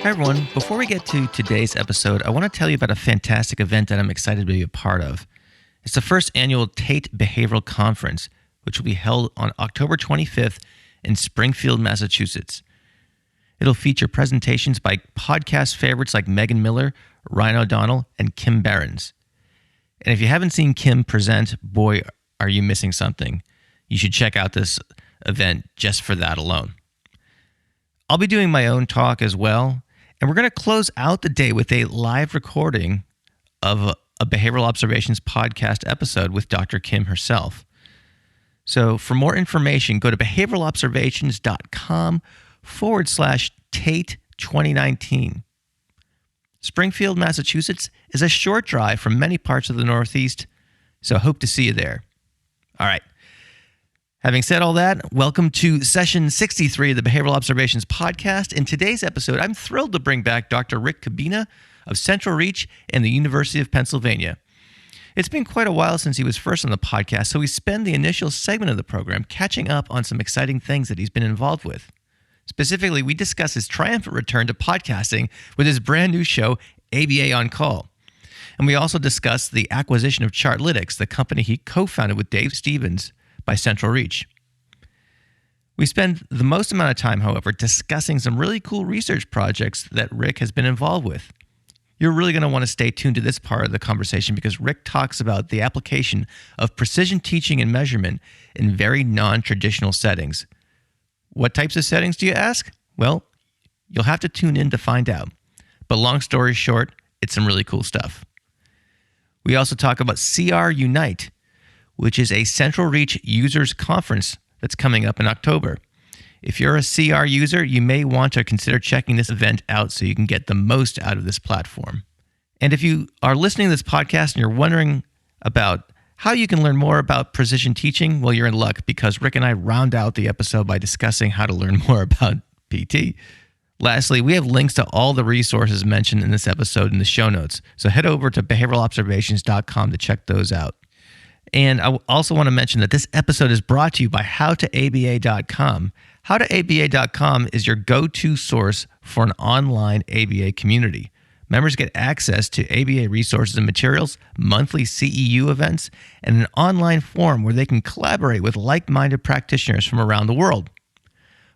Hi, everyone. Before we get to today's episode, I want to tell you about a fantastic event that I'm excited to be a part of. It's the first annual Tate Behavioral Conference, which will be held on October 25th in Springfield, Massachusetts. It'll feature presentations by podcast favorites like Megan Miller, Ryan O'Donnell, and Kim Behrens. And if you haven't seen Kim present, boy, are you missing something. You should check out this event just for that alone. I'll be doing my own talk as well, and we're going to close out the day with a live recording of a Behavioral Observations podcast episode with Dr. Kim herself. So for more information, go to behavioralobservations.com/Tate 2019. Springfield, Massachusetts is a short drive from many parts of the Northeast, so hope to see you there. All right. Having said all that, welcome to session 63 of the Behavioral Observations podcast. In today's episode, I'm thrilled to bring back Dr. Rick Kubina of Central Reach and the University of Pennsylvania. It's been quite a while since he was first on the podcast, so we spend the initial segment of the program catching up on some exciting things that he's been involved with. Specifically, we discuss his triumphant return to podcasting with his brand new show, ABA On Call. And we also discuss the acquisition of Lytx, the company he co-founded with Dave Stevens by Central Reach. We spend the most amount of time, however, discussing some really cool research projects that Rick has been involved with. You're really going to want to stay tuned to this part of the conversation because Rick talks about the application of precision teaching and measurement in very non-traditional settings. What types of settings do you ask? Well, you'll have to tune in to find out. But long story short, it's some really cool stuff. We also talk about CR Unite, which is a Central Reach users conference that's coming up in October. If you're a CR user, you may want to consider checking this event out so you can get the most out of this platform. And if you are listening to this podcast and you're wondering about how you can learn more about precision teaching, well, you're in luck because Rick and I round out the episode by discussing how to learn more about PT. Lastly, we have links to all the resources mentioned in this episode in the show notes, so head over to behavioralobservations.com to check those out. And I also want to mention that this episode is brought to you by howtoaba.com. Howtoaba.com is your go-to source for an online ABA community. Members get access to ABA resources and materials, monthly CEU events, and an online forum where they can collaborate with like-minded practitioners from around the world.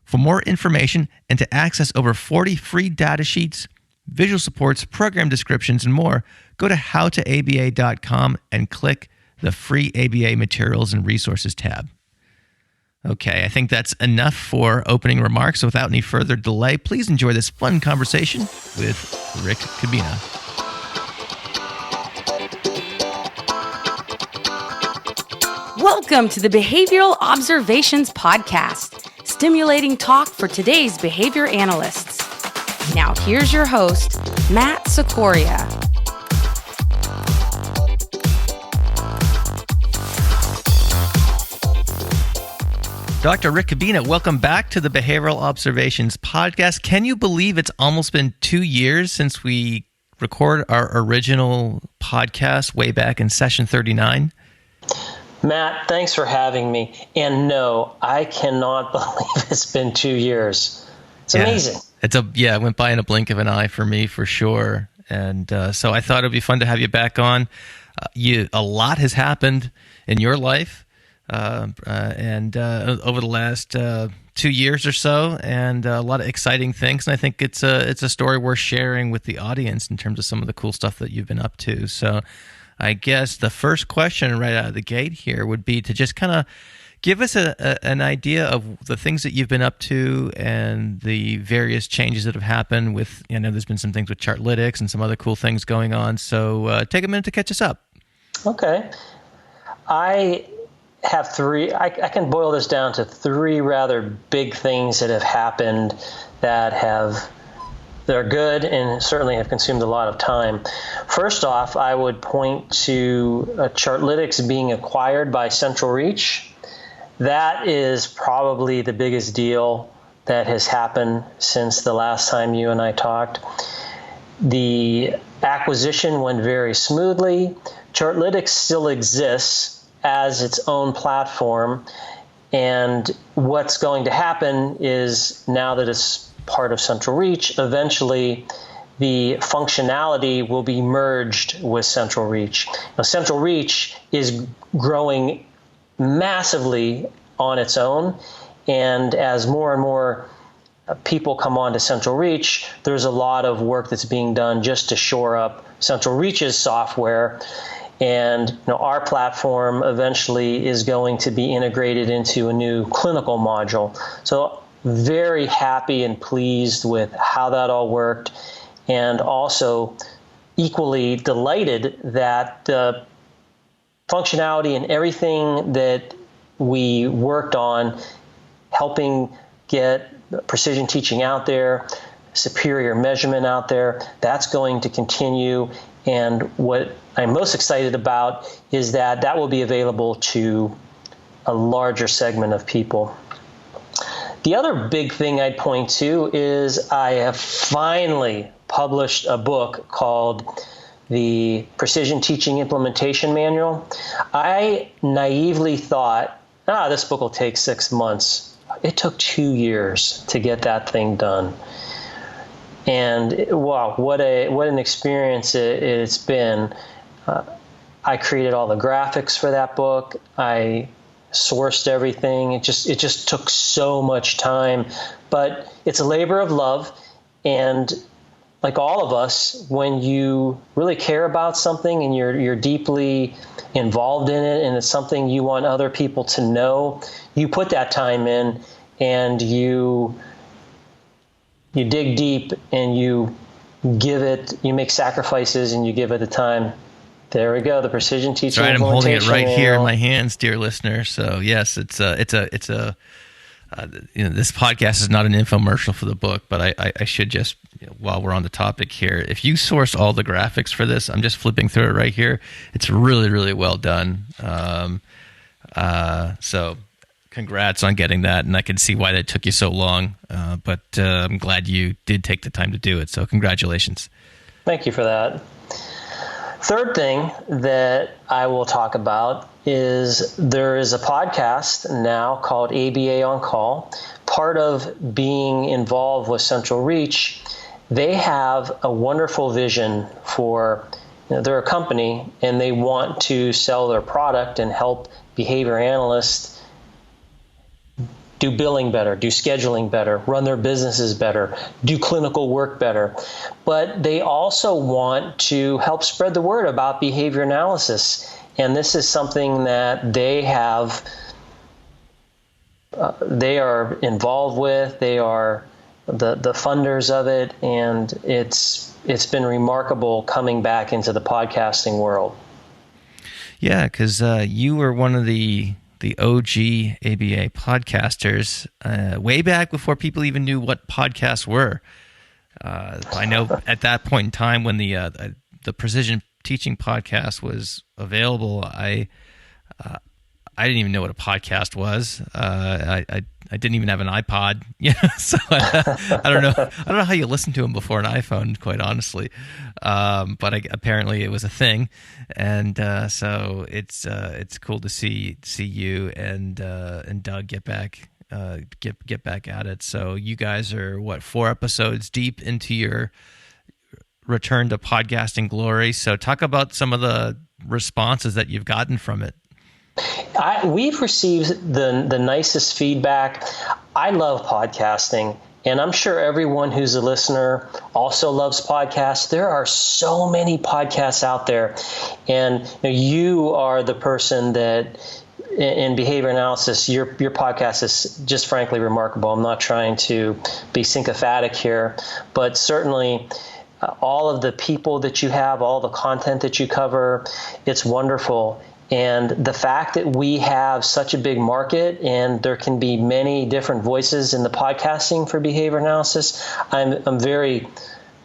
For more information and to access over 40 free data sheets, visual supports, program descriptions, and more, go to howtoaba.com and click the free ABA materials and resources tab. Okay, I think that's enough for opening remarks. So without any further delay, please enjoy this fun conversation with Rick Kubina. Welcome to the Behavioral Observations podcast, stimulating talk for today's behavior analysts. Now here's your host, Matt Sikoria. Dr. Rick Kubina, welcome back to the Behavioral Observations podcast. Can you believe it's almost been 2 years since we recorded our original podcast way back in session 39? Matt, thanks for having me. And no, I cannot believe it's been 2 years. It's amazing. It went by in a blink of an eye for me, for sure. And so I thought it'd be fun to have you back on. A lot has happened in your life. And over the last 2 years or so, and a lot of exciting things. And I think it's a story worth sharing with the audience in terms of some of the cool stuff that you've been up to. So I guess the first question right out of the gate here would be to just kind of give us an idea of the things that you've been up to and the various changes that have happened with, there's been some things with Lytx and some other cool things going on. So take a minute to catch us up. Okay. I have three. I can boil this down to three rather big things that have happened that are good and certainly have consumed a lot of time. First off, I would point to Lytx being acquired by Central Reach. That is probably the biggest deal that has happened since the last time you and I talked. The acquisition went very smoothly. Lytx still exists as its own platform, and what's going to happen is now that it's part of Central Reach. Eventually, the functionality will be merged with Central Reach. Now, Central Reach is growing massively on its own, and as more and more people come on to Central Reach, there's a lot of work that's being done just to shore up Central Reach's software. And our platform eventually is going to be integrated into a new clinical module. So very happy and pleased with how that all worked, and also equally delighted that the functionality and everything that we worked on, helping get precision teaching out there, superior measurement out there, that's going to continue. And what I'm most excited about is that that will be available to a larger segment of people. The other big thing I'd point to is I have finally published a book called the Precision Teaching Implementation Manual. I naively thought, this book will take 6 months. It took 2 years to get that thing done. And wow, what an experience it's been. I created all the graphics for that book. I sourced everything. It just took so much time, but it's a labor of love. And like all of us, when you really care about something and you're deeply involved in it, and it's something you want other people to know, you put that time in, and you dig deep, and you make sacrifices, and you give it the time. There we go. The Precision Teaching Right, I'm holding it right Manual. here in my hands, dear listener. So yes, it's a this podcast is not an infomercial for the book, but I should just, while we're on the topic here, if you sourced all the graphics for this, I'm just flipping through it right here. It's really, really well done. So congrats on getting that, and I can see why that took you so long. But I'm glad you did take the time to do it. So congratulations. Thank you for that. Third thing that I will talk about is there is a podcast now called ABA On Call. Part of being involved with Central Reach, they have a wonderful vision for, they're a company, and they want to sell their product and help behavior analysts do billing better, do scheduling better, run their businesses better, do clinical work better. But they also want to help spread the word about behavior analysis. And this is something that they are involved with. They are the funders of it, and it's been remarkable coming back into the podcasting world. Yeah, because you were one of the OG ABA podcasters way back before people even knew what podcasts were. I know at that point in time when the Precision Teaching podcast was available, I didn't even know what a podcast was. I didn't even have an iPod, so I don't know how you listen to them before an iPhone, quite honestly. But apparently it was a thing, and so it's cool to see you and Doug get back at it. So you guys are 4 episodes deep into your return to podcasting glory. So talk about some of the responses that you've gotten from it. We've received the nicest feedback. I love podcasting, and I'm sure everyone who's a listener also loves podcasts. There are so many podcasts out there, and you are the person that in behavior analysis, your podcast is just frankly remarkable. I'm not trying to be sycophantic here, but certainly all of the people that you have, all the content that you cover, it's wonderful. And the fact that we have such a big market and there can be many different voices in the podcasting for behavior analysis, I'm very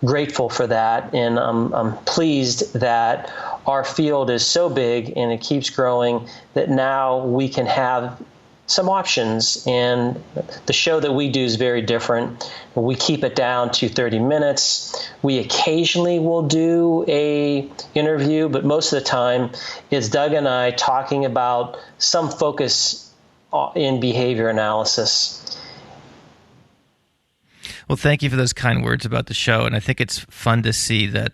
grateful for that. And I'm pleased that our field is so big and it keeps growing that now we can have some options. And the show that we do is very different. We keep it down to 30 minutes. We occasionally will do a interview, but most of the time it's Doug and I talking about some focus in behavior analysis. Well, thank you for those kind words about the show. And I think it's fun to see that,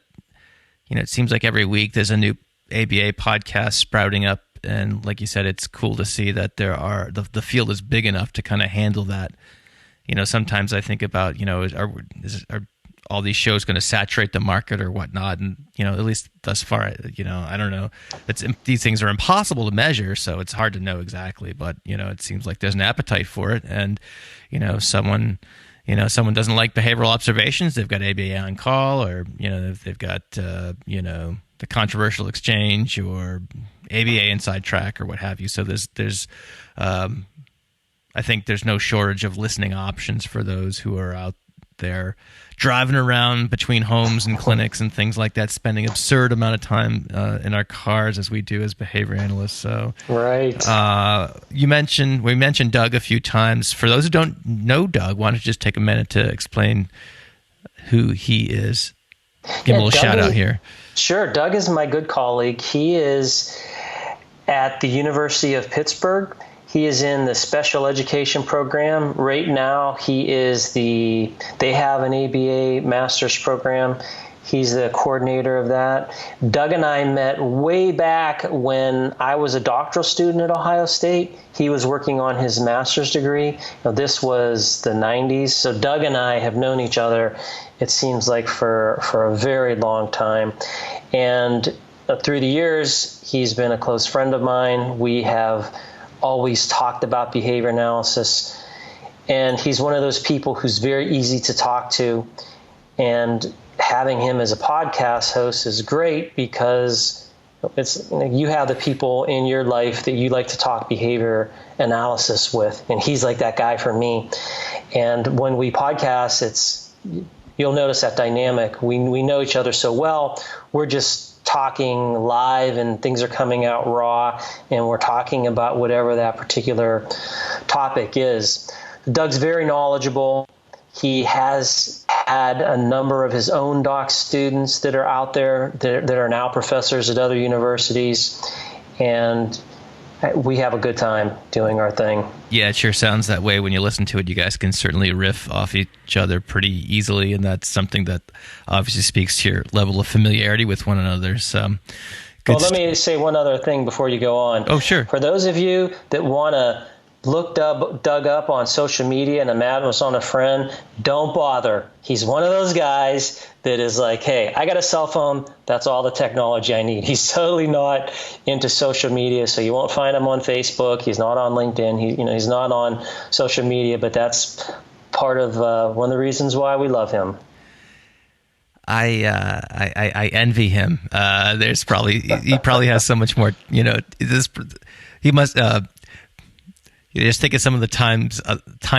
it seems like every week there's a new ABA podcast sprouting up. And like you said, it's cool to see that the field is big enough to kind of handle that. Sometimes I think about, are all these shows going to saturate the market or whatnot? And, at least thus far, I don't know. These things are impossible to measure, so it's hard to know exactly. But, it seems like there's an appetite for it. And, someone doesn't like behavioral observations, they've got ABA on call, or, they've got, the controversial exchange or ABA inside track or what have you. So there's I think there's no shortage of listening options for those who are out there driving around between homes and clinics and things like that, spending absurd amount of time in our cars as we do as behavior analysts. So, right. We mentioned Doug a few times. For those who don't know Doug, why don't you just take a minute to explain who he is? Give him a little shout out here. Sure. Doug is my good colleague. He is at the University of Pittsburgh. He is in the special education program. Right now, they have an ABA master's program. He's the coordinator of that. Doug and I met way back when I was a doctoral student at Ohio State. He was working on his master's degree. This was the 90s. So Doug and I have known each other, it seems like, for a very long time. And through the years, he's been a close friend of mine. We have always talked about behavior analysis, and he's one of those people who's very easy to talk to, and having him as a podcast host is great because you have the people in your life that you like to talk behavior analysis with, and he's like that guy for me. And when we podcast, you'll notice that dynamic. We know each other so well. We're just talking live and things are coming out raw, and we're talking about whatever that particular topic is. Doug's very knowledgeable. He has had a number of his own doc students that are out there that are now professors at other universities, and we have a good time doing our thing. Yeah, it sure sounds that way when you listen to it. You guys can certainly riff off each other pretty easily, and that's something that obviously speaks to your level of familiarity with one another. So, let me say one other thing before you go on. Oh, sure. For those of you that want to look Doug up on social media and imagine what's on a friend, don't bother. He's one of those guys that is like, hey, I got a cell phone. That's all the technology I need. He's totally not into social media, so you won't find him on Facebook. He's not on LinkedIn. He's not on social media, but that's part of one of the reasons why we love him. I envy him. He probably has so much more. He must. Just think of some of the time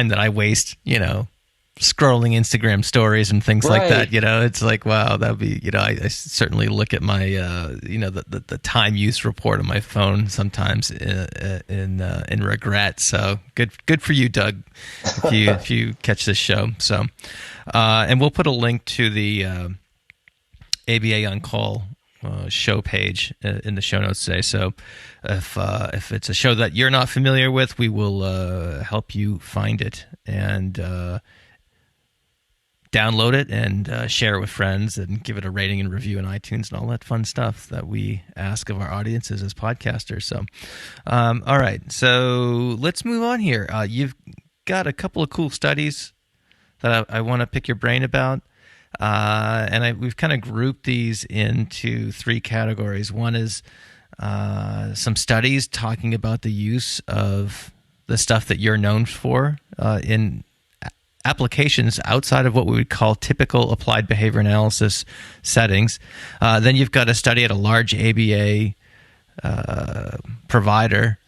that I waste, scrolling Instagram stories and things like that. It's like, wow, that'd be, I certainly look at my, the time use report on my phone sometimes in regret. So good for you, Doug, if you catch this show. So, and we'll put a link to the ABA on Call show page in the show notes today. So if it's a show that you're not familiar with, we will help you find it and download it and share it with friends and give it a rating and review in iTunes and all that fun stuff that we ask of our audiences as podcasters. So, all right. So let's move on here. You've got a couple of cool studies that I want to pick your brain about. And we've kind of grouped these into three categories. One is some studies talking about the use of the stuff that you're known for in applications outside of what we would call typical applied behavior analysis settings. Then you've got a study at a large ABA provider,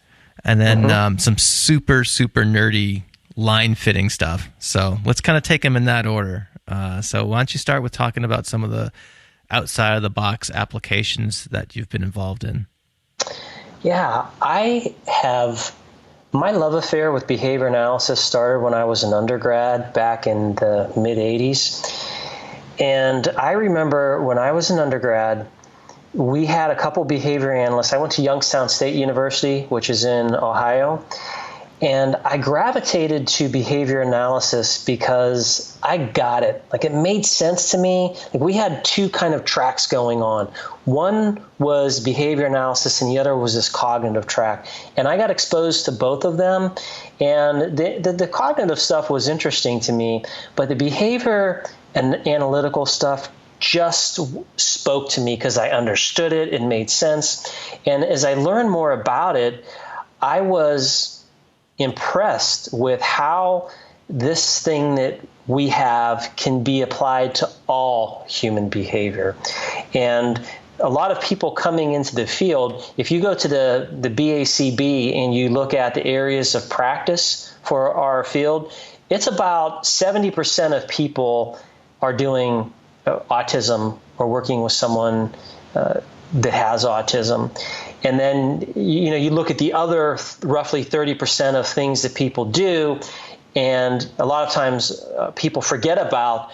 and then some super, super nerdy line fitting stuff. So let's kind of take them in that order. So why don't you start with talking about some of the outside of the box applications that you've been involved in? Yeah, my love affair with behavior analysis started when I was an undergrad back in the mid 80s. And I remember when I was an undergrad, we had a couple behavior analysts. I went to Youngstown State University, which is in Ohio. And I gravitated to behavior analysis because I got it. Like, it made sense to me. Like, we had two kind of tracks going on. One was behavior analysis and the other was this cognitive track. And I got exposed to both of them. And the cognitive stuff was interesting to me, but the behavior and analytical stuff just spoke to me because I understood it. It made sense. And as I learned more about it, I was impressed with how this thing that we have can be applied to all human behavior. And a lot of people coming into the field, if you go to the BACB and you look at the areas of practice for our field, it's about 70% of people are doing autism or working with someone that has autism. And then, you look at the other roughly 30% of things that people do, and a lot of times people forget about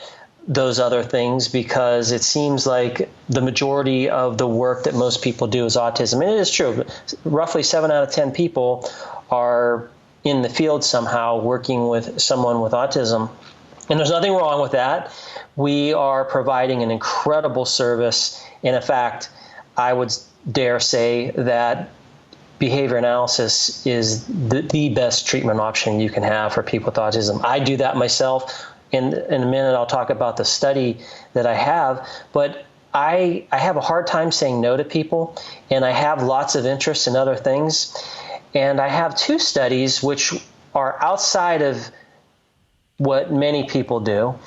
those other things because it seems like the majority of the work that most people do is autism. And it is true. Roughly 7 out of 10 people are in the field somehow working with someone with autism. And there's nothing wrong with that. We are providing an incredible service. And in fact, I would dare say that behavior analysis is the best treatment option you can have for people with autism. I do that myself. In a minute, I'll talk about the study that I have. But I have a hard time saying no to people, and I have lots of interest in other things. And I have 2 studies which are outside of what many people do.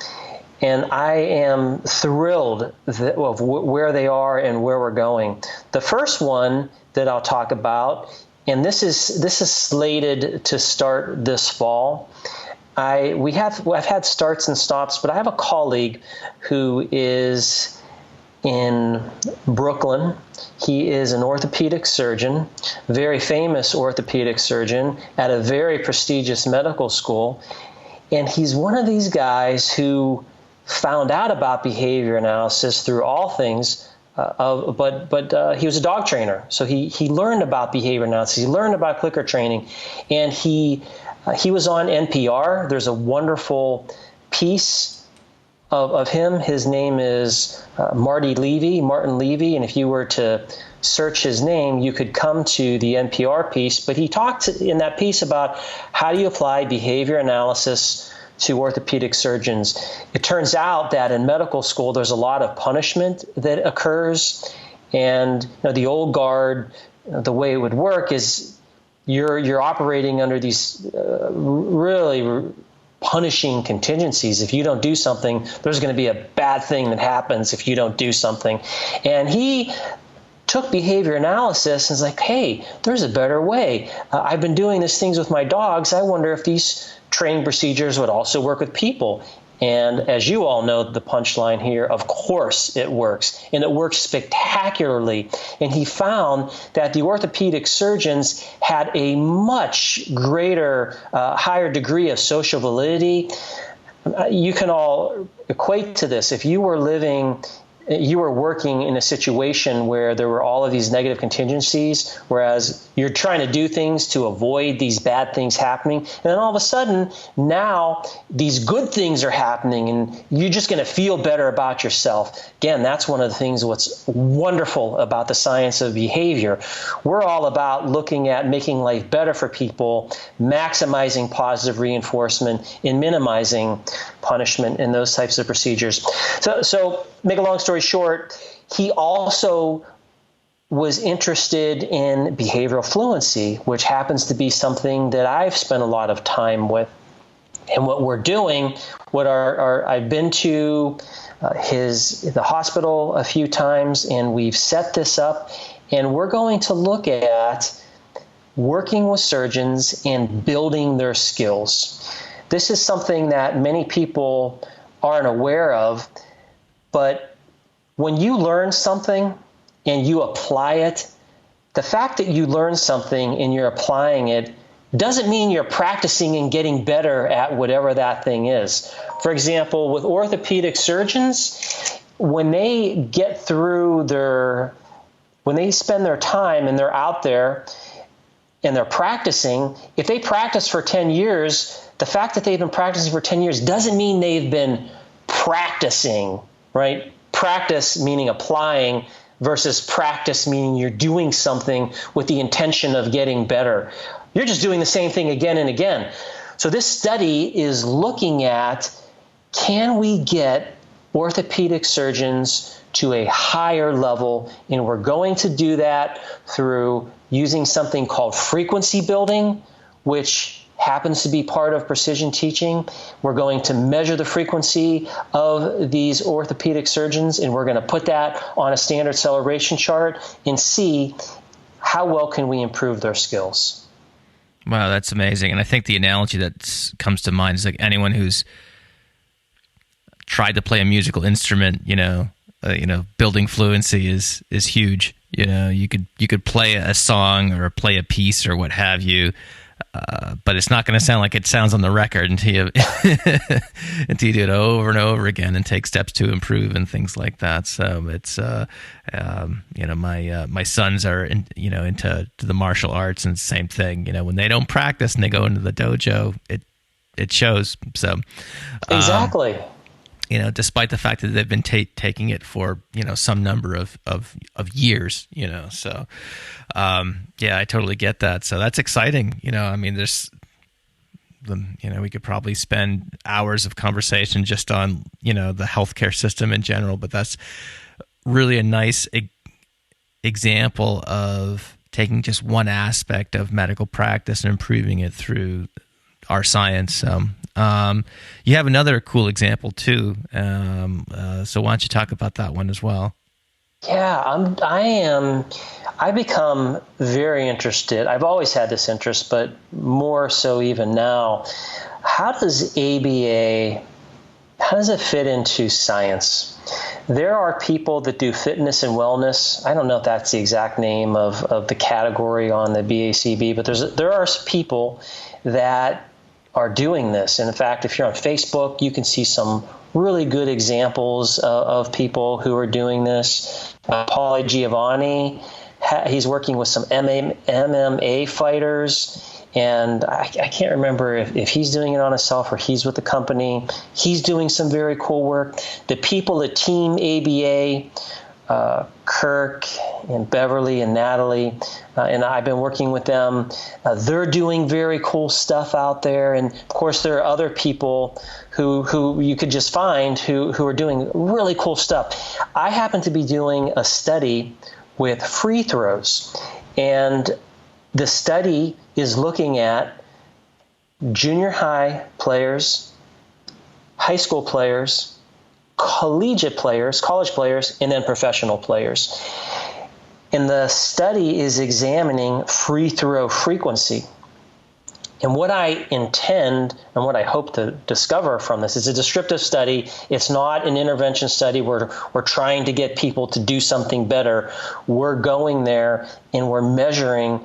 And I am thrilled of where they are and where we're going. The first one that I'll talk about, and this is slated to start this fall. I've had starts and stops, but I have a colleague who is in Brooklyn. He is an orthopedic surgeon, very famous orthopedic surgeon at a very prestigious medical school. And he's one of these guys who found out about behavior analysis through all things, but he was a dog trainer. So he learned about behavior analysis. He learned about clicker training, and he was on NPR. There's a wonderful piece of him. His name is Martin Levy, and if you were to search his name, you could come to the NPR piece. But he talked in that piece about how do you apply behavior analysis to orthopedic surgeons. It turns out that in medical school, there's a lot of punishment that occurs. And the old guard, the way it would work is you're operating under these really punishing contingencies. If you don't do something, there's going to be a bad thing that happens if you don't do something. And he took behavior analysis and was like, hey, there's a better way. I've been doing these things with my dogs. I wonder if these training procedures would also work with people. And as you all know, the punchline here, of course it works, and it works spectacularly. And he found that the orthopedic surgeons had a much greater, higher degree of social validity. You can all equate to this. If you were working in a situation where there were all of these negative contingencies, whereas you're trying to do things to avoid these bad things happening, and then all of a sudden now these good things are happening and you're just going to feel better about yourself. Again, that's one of the things what's wonderful about the science of behavior. We're all about looking at making life better for people, maximizing positive reinforcement, and minimizing punishment in those types of procedures. So make a long story short, he also was interested in behavioral fluency, which happens to be something that I've spent a lot of time with. And what we're doing, I've been to the hospital a few times, and we've set this up, and we're going to look at working with surgeons and building their skills. This is something that many people aren't aware of, but when you learn something and you apply it, the fact that you learn something and you're applying it doesn't mean you're practicing and getting better at whatever that thing is. For example, with orthopedic surgeons, when they when they spend their time and they're out there, and they're practicing, if they practice for 10 years, the fact that they've been practicing for 10 years doesn't mean they've been practicing, right? Practice meaning applying versus practice meaning you're doing something with the intention of getting better. You're just doing the same thing again and again. So this study is looking at, can we get orthopedic surgeons to a higher level? And we're going to do that through using something called frequency building, which happens to be part of precision teaching. We're going to measure the frequency of these orthopedic surgeons, and we're going to put that on a standard acceleration chart and see how well can we improve their skills. Wow, that's amazing. And I think the analogy that comes to mind is like anyone who's tried to play a musical instrument, building fluency is huge. You could play a song or play a piece or what have you, but it's not going to sound like it sounds on the record until you until you do it over and over again and take steps to improve and things like that. So it's my sons are into the martial arts, and same thing. When they don't practice and they go into the dojo, it shows. So exactly. Despite the fact that they've been taking it for, some number of years, so, I totally get that. So that's exciting. There's, we could probably spend hours of conversation just on, the healthcare system in general, but that's really a nice example of taking just one aspect of medical practice and improving it through our science. So, you have another cool example too. So why don't you talk about that one as well? Yeah, I become very interested. I've always had this interest, but more so even now. How does ABA fit into science? There are people that do fitness and wellness. I don't know if that's the exact name of the category on the BACB, but there are people that are doing this. And in fact, if you're on Facebook, you can see some really good examples of people who are doing this. Paulie Giovanni, he's working with some MMA fighters, and I can't remember if he's doing it on himself or he's with the company. He's doing some very cool work. The people at Team ABA, Kirk and Beverly and Natalie, and I've been working with them. They're doing very cool stuff out there. And of course, there are other people who you could just find who are doing really cool stuff. I happen to be doing a study with free throws, and the study is looking at junior high players, high school players, collegiate players, college players, and then professional players. And the study is examining free throw frequency. And what I intend and what I hope to discover from this is a descriptive study. It's not an intervention study where we're trying to get people to do something better. We're going there and we're measuring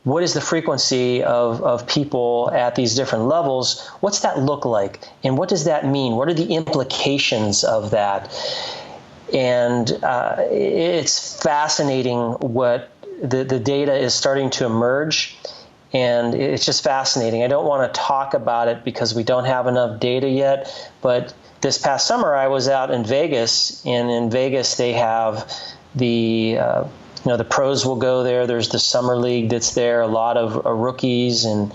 what is the frequency of people at these different levels. What's that look like? And what does that mean? What are the implications of that? And it's fascinating what the data is starting to emerge. And it's just fascinating. I don't want to talk about it because we don't have enough data yet. But this past summer, I was out in Vegas. And in Vegas, they have the pros will go there. There's the summer league that's there, a lot of rookies and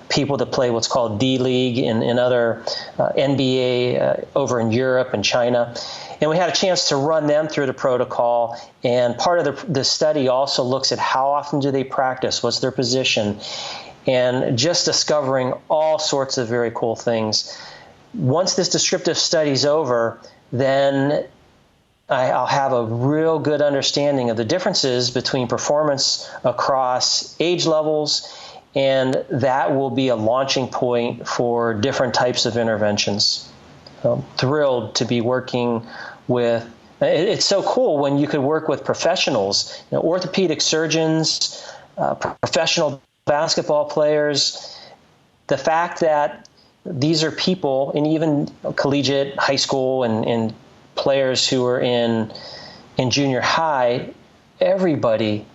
people that play what's called D-League and other NBA over in Europe and China. And we had a chance to run them through the protocol. And part of the study also looks at how often do they practice, what's their position, and just discovering all sorts of very cool things. Once this descriptive study's over, then I'll have a real good understanding of the differences between performance across age levels, and that will be a launching point for different types of interventions. I'm thrilled to be working with. It's so cool when you could work with professionals, orthopedic surgeons, professional basketball players. The fact that these are people, and even collegiate, high school, and players who are in junior high, everybody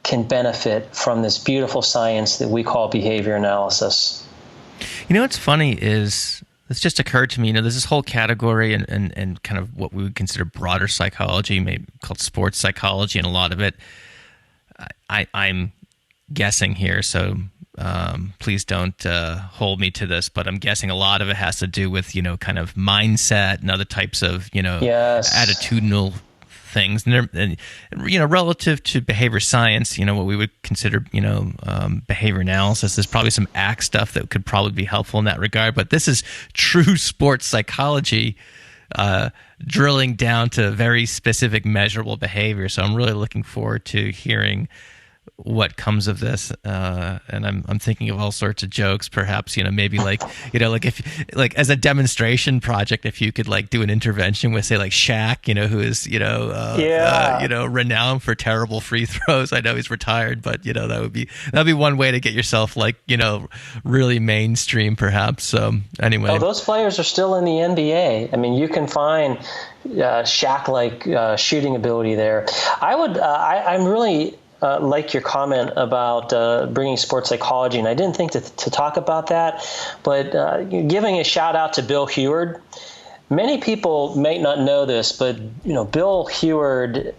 can benefit from this beautiful science that we call behavior analysis. What's funny is it's just occurred to me, there's this whole category and kind of what we would consider broader psychology, maybe called sports psychology, and a lot of it, I'm guessing here, so please don't hold me to this, but I'm guessing a lot of it has to do with, kind of mindset and other types of, Yes. attitudinal things, and relative to behavior science, what we would consider, behavior analysis. There's probably some ACT stuff that could probably be helpful in that regard, but this is true sports psychology, drilling down to very specific measurable behavior. So I'm really looking forward to hearing what comes of this, and I'm thinking of all sorts of jokes, perhaps, maybe like if as a demonstration project, if you could do an intervention with, say, like Shaq, who is renowned for terrible free throws. I know he's retired, but that'd be one way to get yourself really mainstream, perhaps. So anyway, those players are still in the NBA. I mean, you can find Shaq-like shooting ability there. I'm really like your comment about bringing sports psychology, and I didn't think to talk about that, but giving a shout out to Bill Heward. Many people may not know this, but Bill Heward,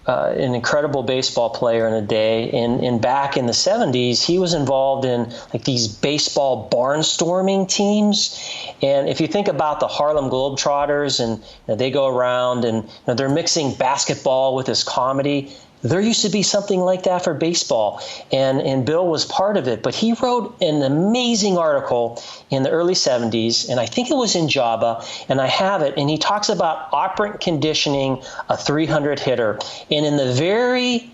an incredible baseball player in a day, and back in the 70s, he was involved in these baseball barnstorming teams. And if you think about the Harlem Globetrotters, and they go around and they're mixing basketball with this comedy. There used to be something like that for baseball, and Bill was part of it. But he wrote an amazing article in the early 70s, and I think it was in JABA, and I have it, and he talks about operant conditioning a 300 hitter. And in the very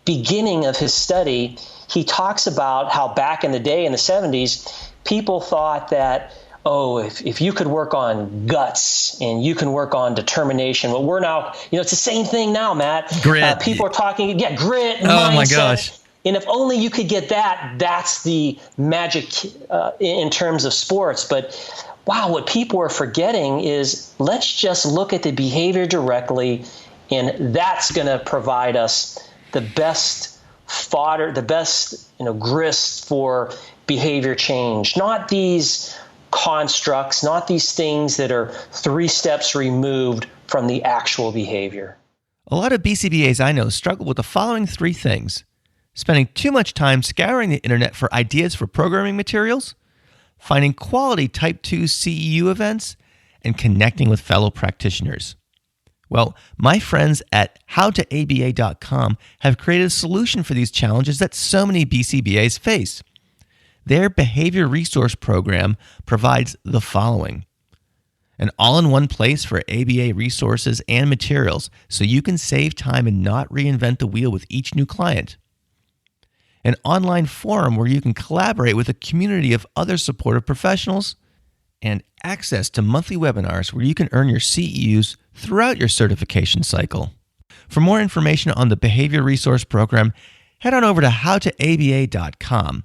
beginning of his study, he talks about how back in the day in the 70s, people thought that, if you could work on guts and you can work on determination. Well, we're now, it's the same thing now, Matt. Grit. People are talking, grit, mindset. Oh my gosh. And if only you could get that, that's the magic in terms of sports. But wow, what people are forgetting is let's just look at the behavior directly, and that's going to provide us the best fodder, the best grist for behavior change. Not these constructs, not these things that are 3 steps removed from the actual behavior. A lot of BCBAs I know struggle with the following 3 things: spending too much time scouring the internet for ideas for programming materials, finding quality Type 2 CEU events, and connecting with fellow practitioners. Well, my friends at howtoaba.com have created a solution for these challenges that so many BCBAs face. Their behavior resource program provides the following: an all-in-one place for ABA resources and materials so you can save time and not reinvent the wheel with each new client. An online forum where you can collaborate with a community of other supportive professionals, and access to monthly webinars where you can earn your CEUs throughout your certification cycle. For more information on the Behavior Resource Program, head on over to howtoaba.com.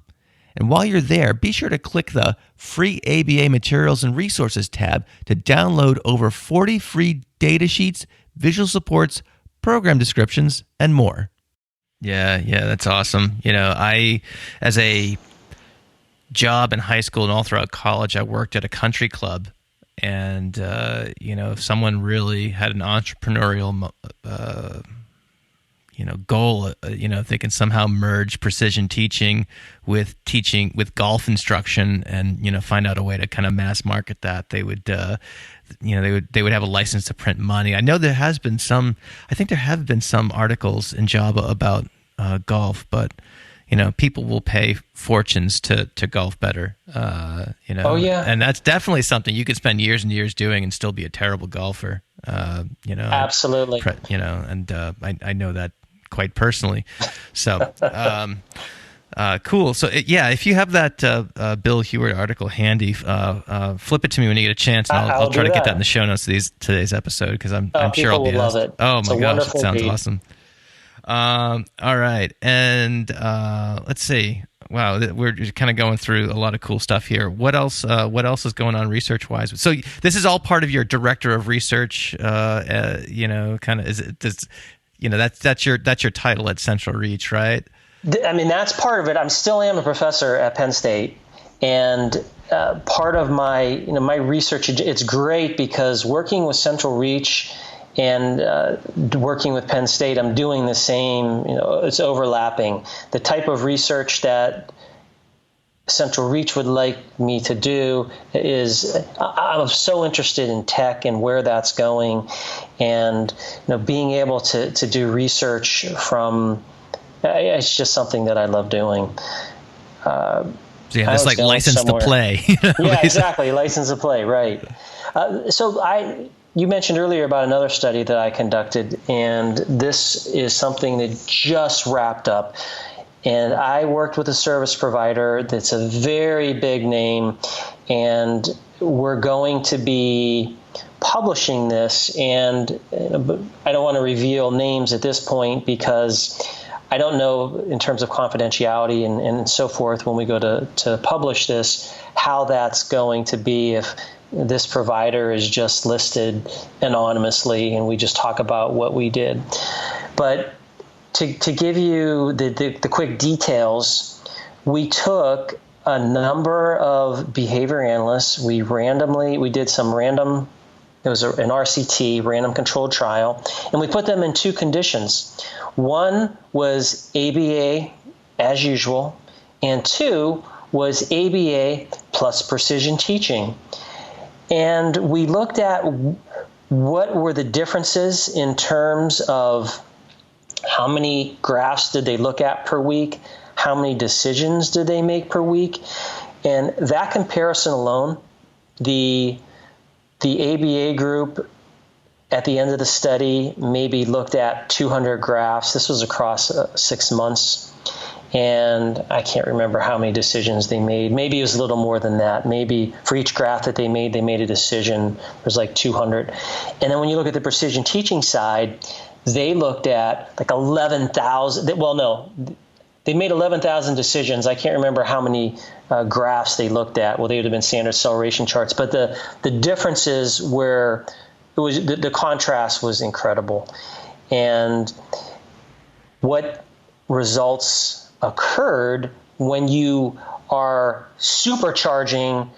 And while you're there, be sure to click the Free ABA Materials and Resources tab to download over 40 free data sheets, visual supports, program descriptions, and more. Yeah, that's awesome. I, as a job in high school and all throughout college, I worked at a country club. And, if someone really had an entrepreneurial goal, if they can somehow merge precision teaching with golf instruction and, find out a way to kind of mass market that, they would, they would have a license to print money. I know there have been some articles in Java about golf, but, people will pay fortunes to golf better, Oh, yeah. And that's definitely something you could spend years and years doing and still be a terrible golfer, Absolutely. I know that quite personally. So, cool. So, if you have that Bill Heward article handy, flip it to me when you get a chance, and I'll try to get that in the show notes of today's episode, because I'm sure I'll be love it. Oh It's my a gosh, it sounds read. awesome. All right, and let's see. Wow, we're kind of going through a lot of cool stuff here. What else is going on research-wise? So this is all part of your director of research, kind of. that's your title at Central Reach, right? I mean, that's part of it. I still am a professor at Penn State, and part of my my research, it's great because working with Central Reach and working with Penn State, I'm doing the same. It's overlapping. The type of research that Central Reach would like me to do is, I'm so interested in tech and where that's going, and being able to do research from, it's just something that I love doing. So yeah, that's like license to play. Yeah, exactly. License to play, right. You mentioned earlier about another study that I conducted, and this is something that just wrapped up. And I worked with a service provider that's a very big name, and we're going to be publishing this. And I don't want to reveal names at this point because I don't know in terms of confidentiality and so forth when we go to publish this, how that's going to be if this provider is just listed anonymously and we just talk about what we did. But to give you the quick details, we took a number of behavior analysts. We did some random, it was an RCT, random controlled trial, and we put them in two conditions. One was ABA as usual, and two was ABA plus precision teaching. And we looked at what were the differences in terms of how many graphs did they look at per week, how many decisions did they make per week, and that comparison alone, the ABA group at the end of the study maybe looked at 200 graphs. This was across 6 months. And I can't remember how many decisions they made. Maybe it was a little more than that. Maybe for each graph that they made a decision. There's like 200. And then when you look at the precision teaching side, they looked at like 11,000. Well, no, they made 11,000 decisions. I can't remember how many graphs they looked at. Well, they would have been standard acceleration charts. But the differences were, it was the contrast was incredible. And what results occurred when you are supercharging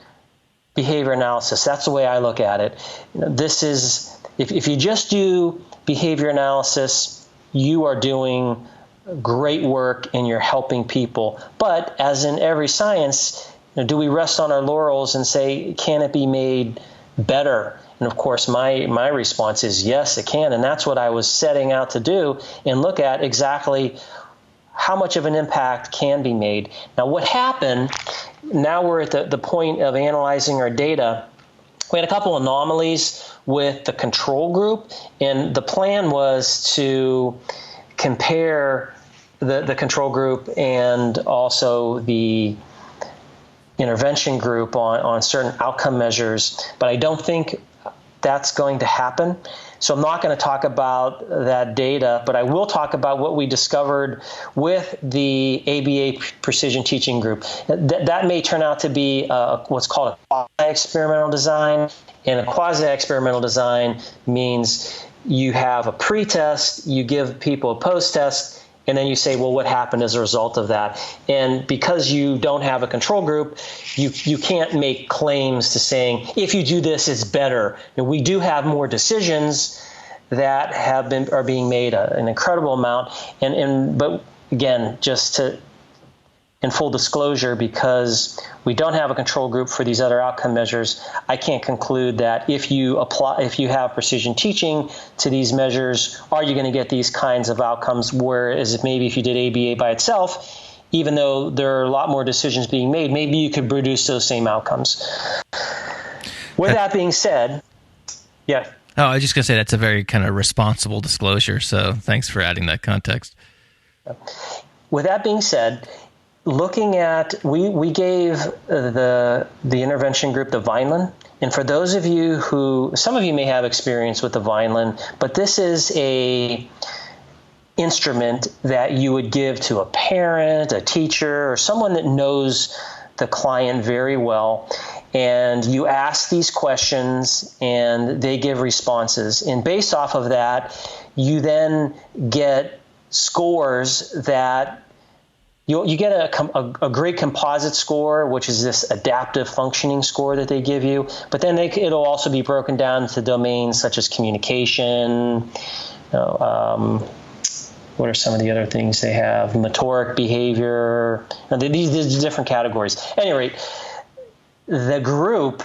behavior analysis. That's the way I look at it. This is, if you just do behavior analysis, you are doing great work and you're helping people. But as in every science, do we rest on our laurels and say, can it be made better? And of course, my response is yes, it can. And that's what I was setting out to do and look at exactly how much of an impact can be made. Now, what happened, now we're at the point of analyzing our data. We had a couple anomalies with the control group, and the plan was to compare the control group and also the intervention group on certain outcome measures, but I don't think that's going to happen. So I'm not going to talk about that data, but I will talk about what we discovered with the ABA precision teaching group. That may turn out to be what's called a quasi-experimental design. And a quasi-experimental design means you have a pre-test, you give people a post-test, and then you say, well, what happened as a result of that? And because you don't have a control group, you can't make claims to saying, if you do this, it's better. And we do have more decisions that are being made, an incredible amount. But again, just to, in full disclosure, because we don't have a control group for these other outcome measures, I can't conclude that if you have precision teaching to these measures, are you going to get these kinds of outcomes? Whereas maybe if you did ABA by itself, even though there are a lot more decisions being made, maybe you could produce those same outcomes. With that being said, yeah. Oh, I was just going to say that's a very kind of responsible disclosure. So thanks for adding that context. With that being said, looking at, we gave the intervention group the Vineland, and for those of you some of you may have experience with the Vineland, but this is a instrument that you would give to a parent, a teacher, or someone that knows the client very well. And you ask these questions and they give responses. And based off of that, you then get scores that you get a great composite score, which is this adaptive functioning score that they give you. But then it'll also be broken down into domains such as communication. What are some of the other things they have? Motoric behavior. These different categories. At any rate, the group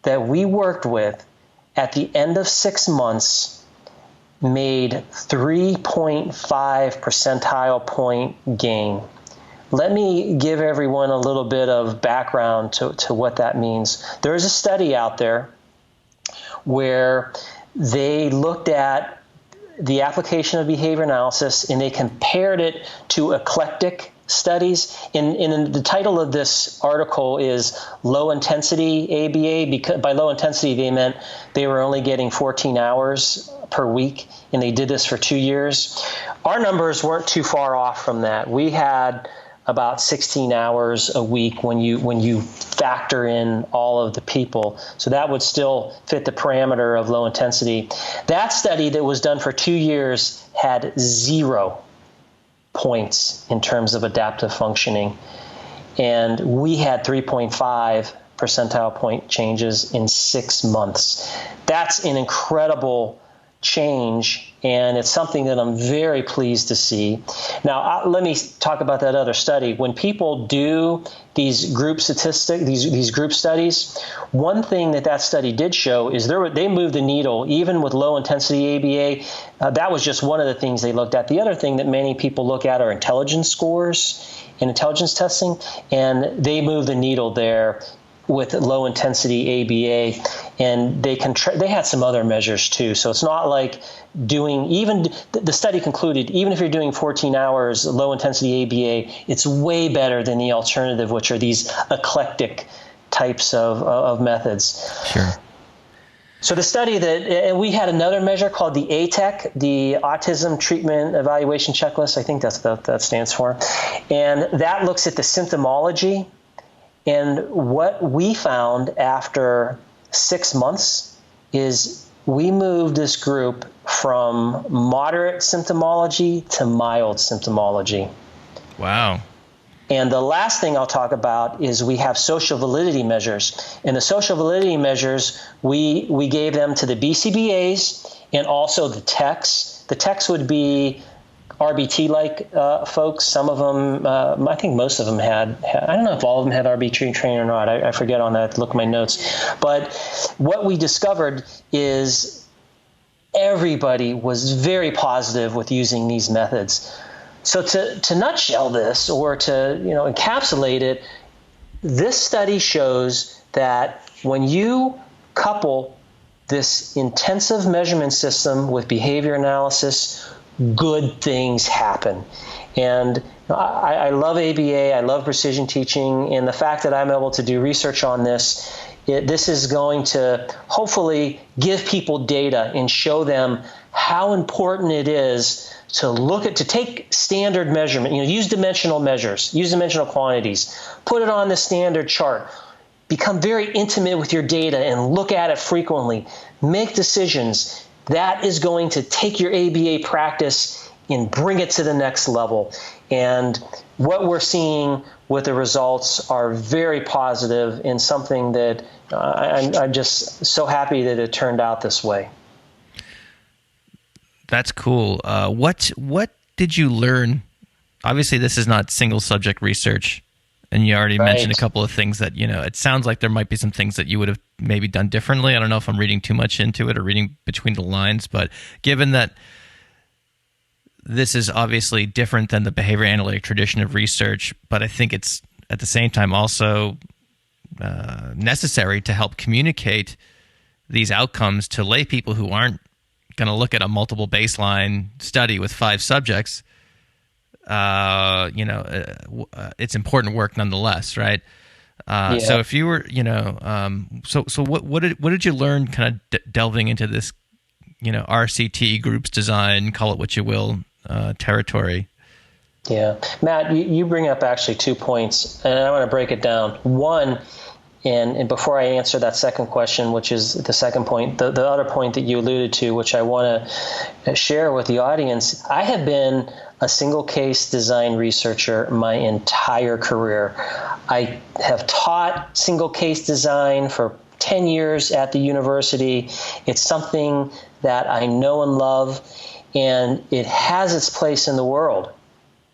that we worked with at the end of 6 months made 3.5 percentile point gain. Let me give everyone a little bit of background to what that means. There is a study out there where they looked at the application of behavior analysis and they compared it to eclectic studies. In the title of this article is Low Intensity ABA. Because by low intensity, they meant they were only getting 14 hours per week, and they did this for 2 years. Our numbers weren't too far off from that. We had about 16 hours a week when you factor in all of the people. So that would still fit the parameter of low intensity. That study that was done for 2 years had 0 points in terms of adaptive functioning. And we had 3.5 percentile point changes in 6 months. That's an incredible change, and it's something that I'm very pleased to see. Now, let me talk about that other study. When people do these group statistics, these group studies, one thing that study did show is they moved the needle even with low intensity ABA. That was just one of the things they looked at. The other thing that many people look at are intelligence scores and intelligence testing, and they move the needle there with low intensity ABA, and they had some other measures too. So it's not like the study concluded, even if you're doing 14 hours low intensity ABA, it's way better than the alternative, which are these eclectic types of methods. Sure. So the study and we had another measure called the ATEC, the Autism Treatment Evaluation Checklist. I think that's what that stands for. And that looks at the symptomology. And what we found after 6 months is we moved this group from moderate symptomology to mild symptomology. Wow. And the last thing I'll talk about is we have social validity measures. And the social validity measures, we gave them to the BCBAs and also the techs. The techs would be RBT-like folks. Some of them, I think most of them had, I don't know if all of them had RBT training or not. I forget on that, look at my notes. But what we discovered is everybody was very positive with using these methods. So to nutshell this, or to encapsulate it, this study shows that when you couple this intensive measurement system with behavior analysis, good things happen. And I love ABA, I love precision teaching, and the fact that I'm able to do research on this is going to hopefully give people data and show them how important it is to take standard measurement, use dimensional measures, use dimensional quantities, put it on the standard chart, become very intimate with your data and look at it frequently, make decisions. That is going to take your ABA practice and bring it to the next level. And what we're seeing with the results are very positive, and something that I'm just so happy that it turned out this way. That's cool. What did you learn? Obviously, this is not single subject research, and you already mentioned a couple of things that, it sounds like there might be some things that you would have maybe done differently. I don't know if I'm reading too much into it or reading between the lines, but given that this is obviously different than the behavior analytic tradition of research, but I think it's at the same time also necessary to help communicate these outcomes to lay people who aren't going to look at a multiple baseline study with 5 subjects. It's important work nonetheless, right? So if you were, so what did you learn kind of delving into this, RCT, groups design, call it what you will, territory? Yeah. Matt, you bring up actually 2 points, and I want to break it down. One And before I answer that second question, which is the second point, the other point that you alluded to, which I want to share with the audience, I have been a single case design researcher my entire career. I have taught single case design for 10 years at the university. It's something that I know and love, and it has its place in the world.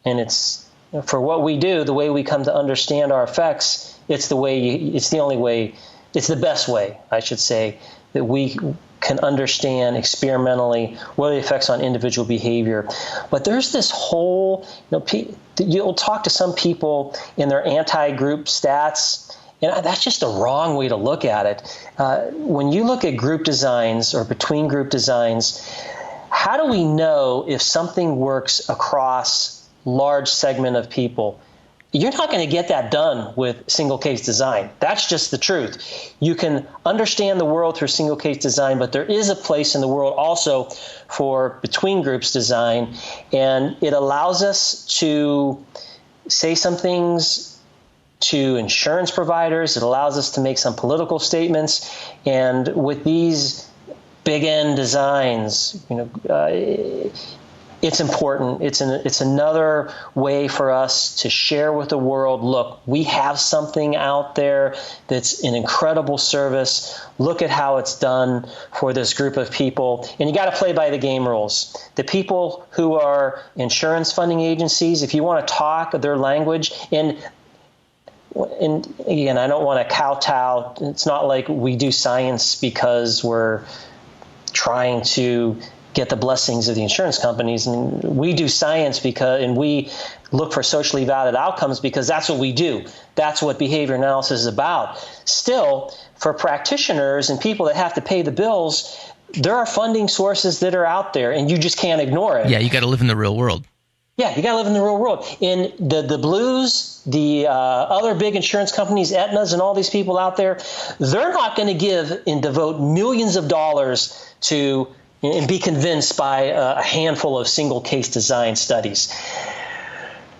And it's, for what we do, the way we come to understand our effects, it's the best way, I should say, that we can understand experimentally what are the effects on individual behavior. But there's this whole, you'll talk to some people in their anti-group stats, and that's just the wrong way to look at it. When you look at group designs or between group designs, how do we know if something works across large segment of people? You're not going to get that done with single case design. That's just the truth. You can understand the world through single case design, but there is a place in the world also for between groups design, and it allows us to say some things to insurance providers. It allows us to make some political statements, and with these big N designs, it's important. It's another way for us to share with the world, look, we have something out there that's an incredible service. Look at how it's done for this group of people. And you got to play by the game rules. The people who are insurance funding agencies, if you want to talk their language, and again, I don't want to kowtow. It's not like we do science because we're trying to get the blessings of the insurance companies. And we do science and we look for socially valid outcomes because that's what we do. That's what behavior analysis is about. Still, for practitioners and people that have to pay the bills, there are funding sources that are out there, and you just can't ignore it. Yeah, you got to live in the real world. Yeah, you got to live in the real world. And the Blues, the other big insurance companies, Aetnas, and all these people out there, they're not going to give and devote millions of dollars to and be convinced by a handful of single case design studies.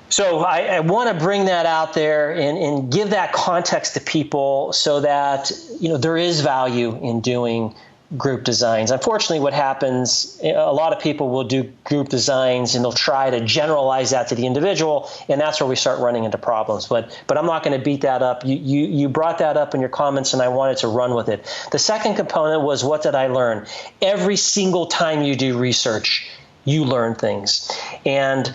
So I want to bring that out there and give that context to people so that there is value in doing group designs. Unfortunately, what happens, a lot of people will do group designs and they'll try to generalize that to the individual, and that's where we start running into problems. But I'm not going to beat that up. You brought that up in your comments, and I wanted to run with it. The second component was, what did I learn? Every single time you do research, you learn things. And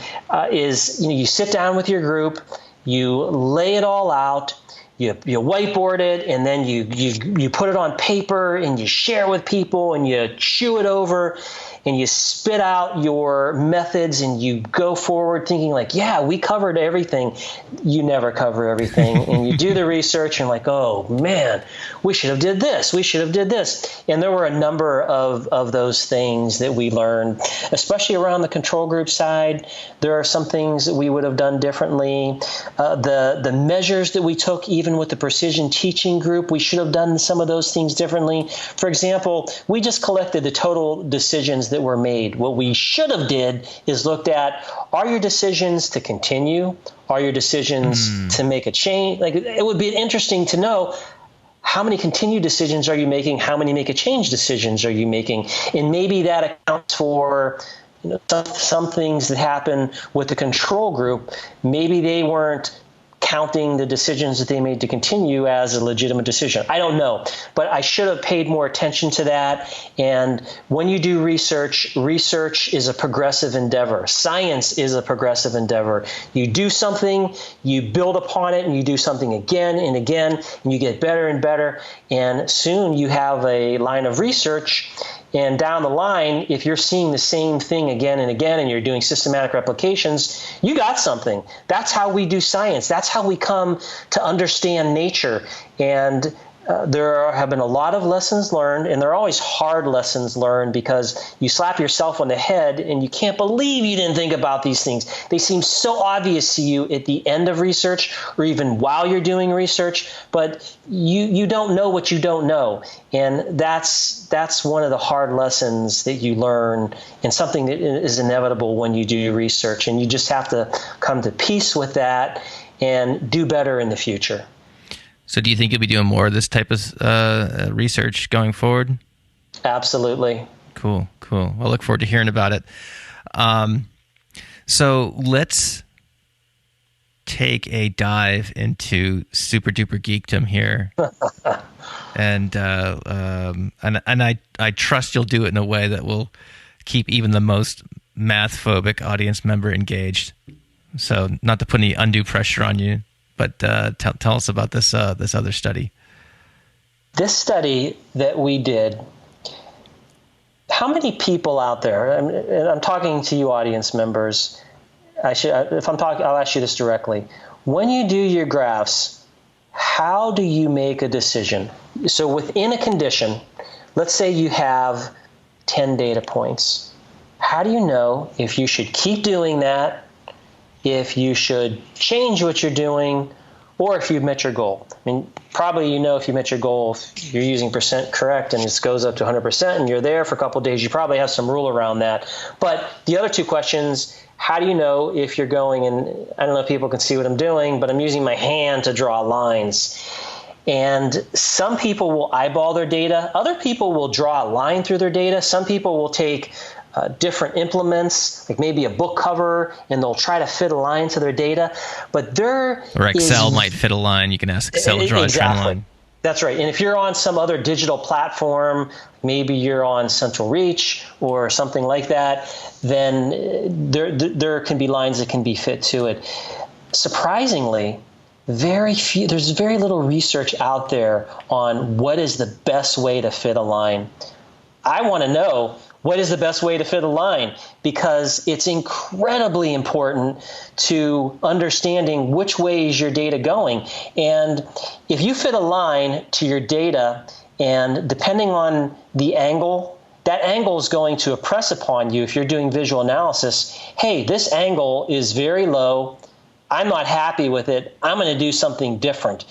you sit down with your group, you lay it all out, you whiteboard it, and then you put it on paper and you share with people and you chew it over and you spit out your methods and you go forward thinking like, yeah, we covered everything. You never cover everything. And you do the research and like, oh man, we should have did this. We should have did this. And there were a number of those things that we learned, especially around the control group side. There are some things that we would have done differently. The measures that we took, even with the precision teaching group, we should have done some of those things differently. For example, we just collected the total decisions that were made. What we should have did is looked at, are your decisions to continue? Are your decisions to make a change? Like, it would be interesting to know, how many continued decisions are you making? How many make a change decisions are you making? And maybe that accounts for some things that happen with the control group. Maybe they weren't counting the decisions that they made to continue as a legitimate decision. I don't know, but I should have paid more attention to that. And when you do research is a progressive endeavor. Science is a progressive endeavor. You do something, you build upon it, and you do something again and again, and you get better and better. And soon you have a line of research. And down the line, if you're seeing the same thing again and again and you're doing systematic replications, you got something. That's how we do science. That's how we come to understand nature. And there have been a lot of lessons learned, and there are always hard lessons learned because you slap yourself on the head and you can't believe you didn't think about these things. They seem so obvious to you at the end of research or even while you're doing research, but you don't know what you don't know. And that's one of the hard lessons that you learn, and something that is inevitable when you do research. And you just have to come to peace with that and do better in the future. So do you think you'll be doing more of this type of research going forward? Absolutely. Cool. Well, I look forward to hearing about it. So let's take a dive into super duper geekdom here. and I trust you'll do it in a way that will keep even the most math phobic audience member engaged. So not to put any undue pressure on you, but tell us about this other study. This study that we did, how many people out there, and I'm talking to you audience members, I'll ask you this directly. When you do your graphs, how do you make a decision? So within a condition, let's say you have 10 data points. How do you know if you should keep doing that, if you should change what you're doing, or if you've met your goal? I mean, probably if you met your goal, if you're using percent correct and it goes up to 100% and you're there for a couple of days, you probably have some rule around that. But the other two questions, how do you know if you're going, and I don't know if people can see what I'm doing, but I'm using my hand to draw lines. And some people will eyeball their data. Other people will draw a line through their data. Some people will take different implements, like maybe a book cover, and they'll try to fit a line to their data. But or Excel might fit a line. You can ask Excel to draw a trend line. That's right. And if you're on some other digital platform, maybe you're on Central Reach or something like that, then there can be lines that can be fit to it. Surprisingly, there's very little research out there on what is the best way to fit a line. I want to know what is the best way to fit a line, because it's incredibly important to understanding which way is your data going. And if you fit a line to your data, and depending on the angle, that angle is going to impress upon you, if you're doing visual analysis, hey, this angle is very low, I'm not happy with it, I'm going to do something different.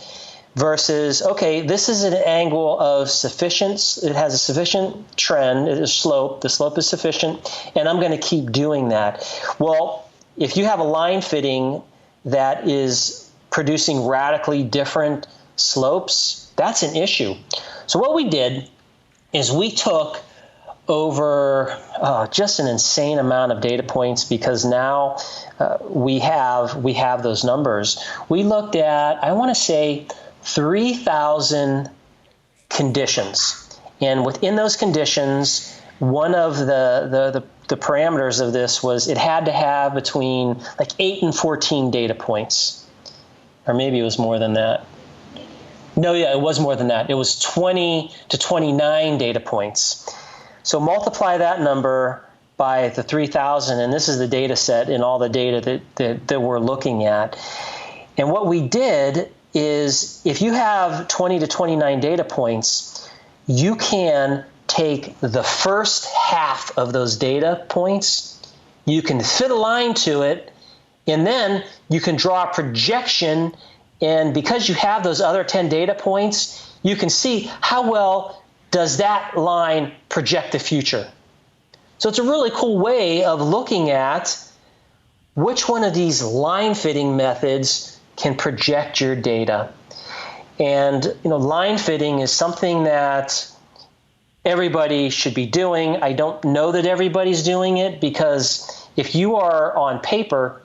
Versus, okay, this is an angle of sufficient, it has a sufficient trend, it is slope, the slope is sufficient, and I'm going to keep doing that. Well, if you have a line fitting that is producing radically different slopes, that's an issue. So what we did is we took over just an insane amount of data points, because now we have those numbers. We looked at, I want to say, 3,000 conditions. And within those conditions, one of the parameters of this was it had to have between like 8 and 14 data points. Or maybe it was more than that. No, yeah, it was more than that. It was 20 to 29 data points. So multiply that number by the 3,000, and this is the data set and all the data that we're looking at. And what we did is, if you have 20 to 29 data points, you can take the first half of those data points, you can fit a line to it, and then you can draw a projection, and because you have those other 10 data points, you can see how well does that line project the future. So it's a really cool way of looking at which one of these line fitting methods can project your data. And line fitting is something that everybody should be doing. I don't know that everybody's doing it, because if you are on paper,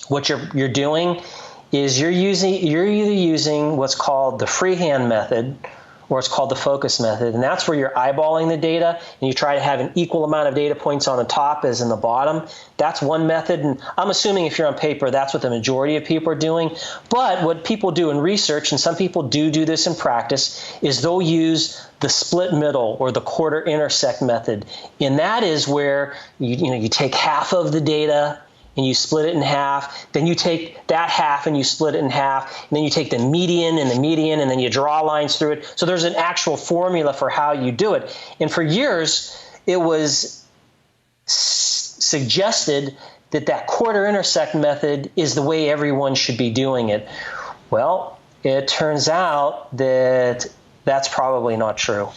what you're doing is you're either using what's called the freehand method, or it's called the focus method. And that's where you're eyeballing the data and you try to have an equal amount of data points on the top as in the bottom. That's one method. And I'm assuming if you're on paper, that's what the majority of people are doing. But what people do in research, and some people do this in practice, is they'll use the split middle or the quarter intersect method. And that is where you take half of the data and you split it in half, then you take that half and you split it in half, and then you take the median, and then you draw lines through it. So there's an actual formula for how you do it. And for years, it was suggested that quarter intersect method is the way everyone should be doing it. Well, it turns out that that's probably not true.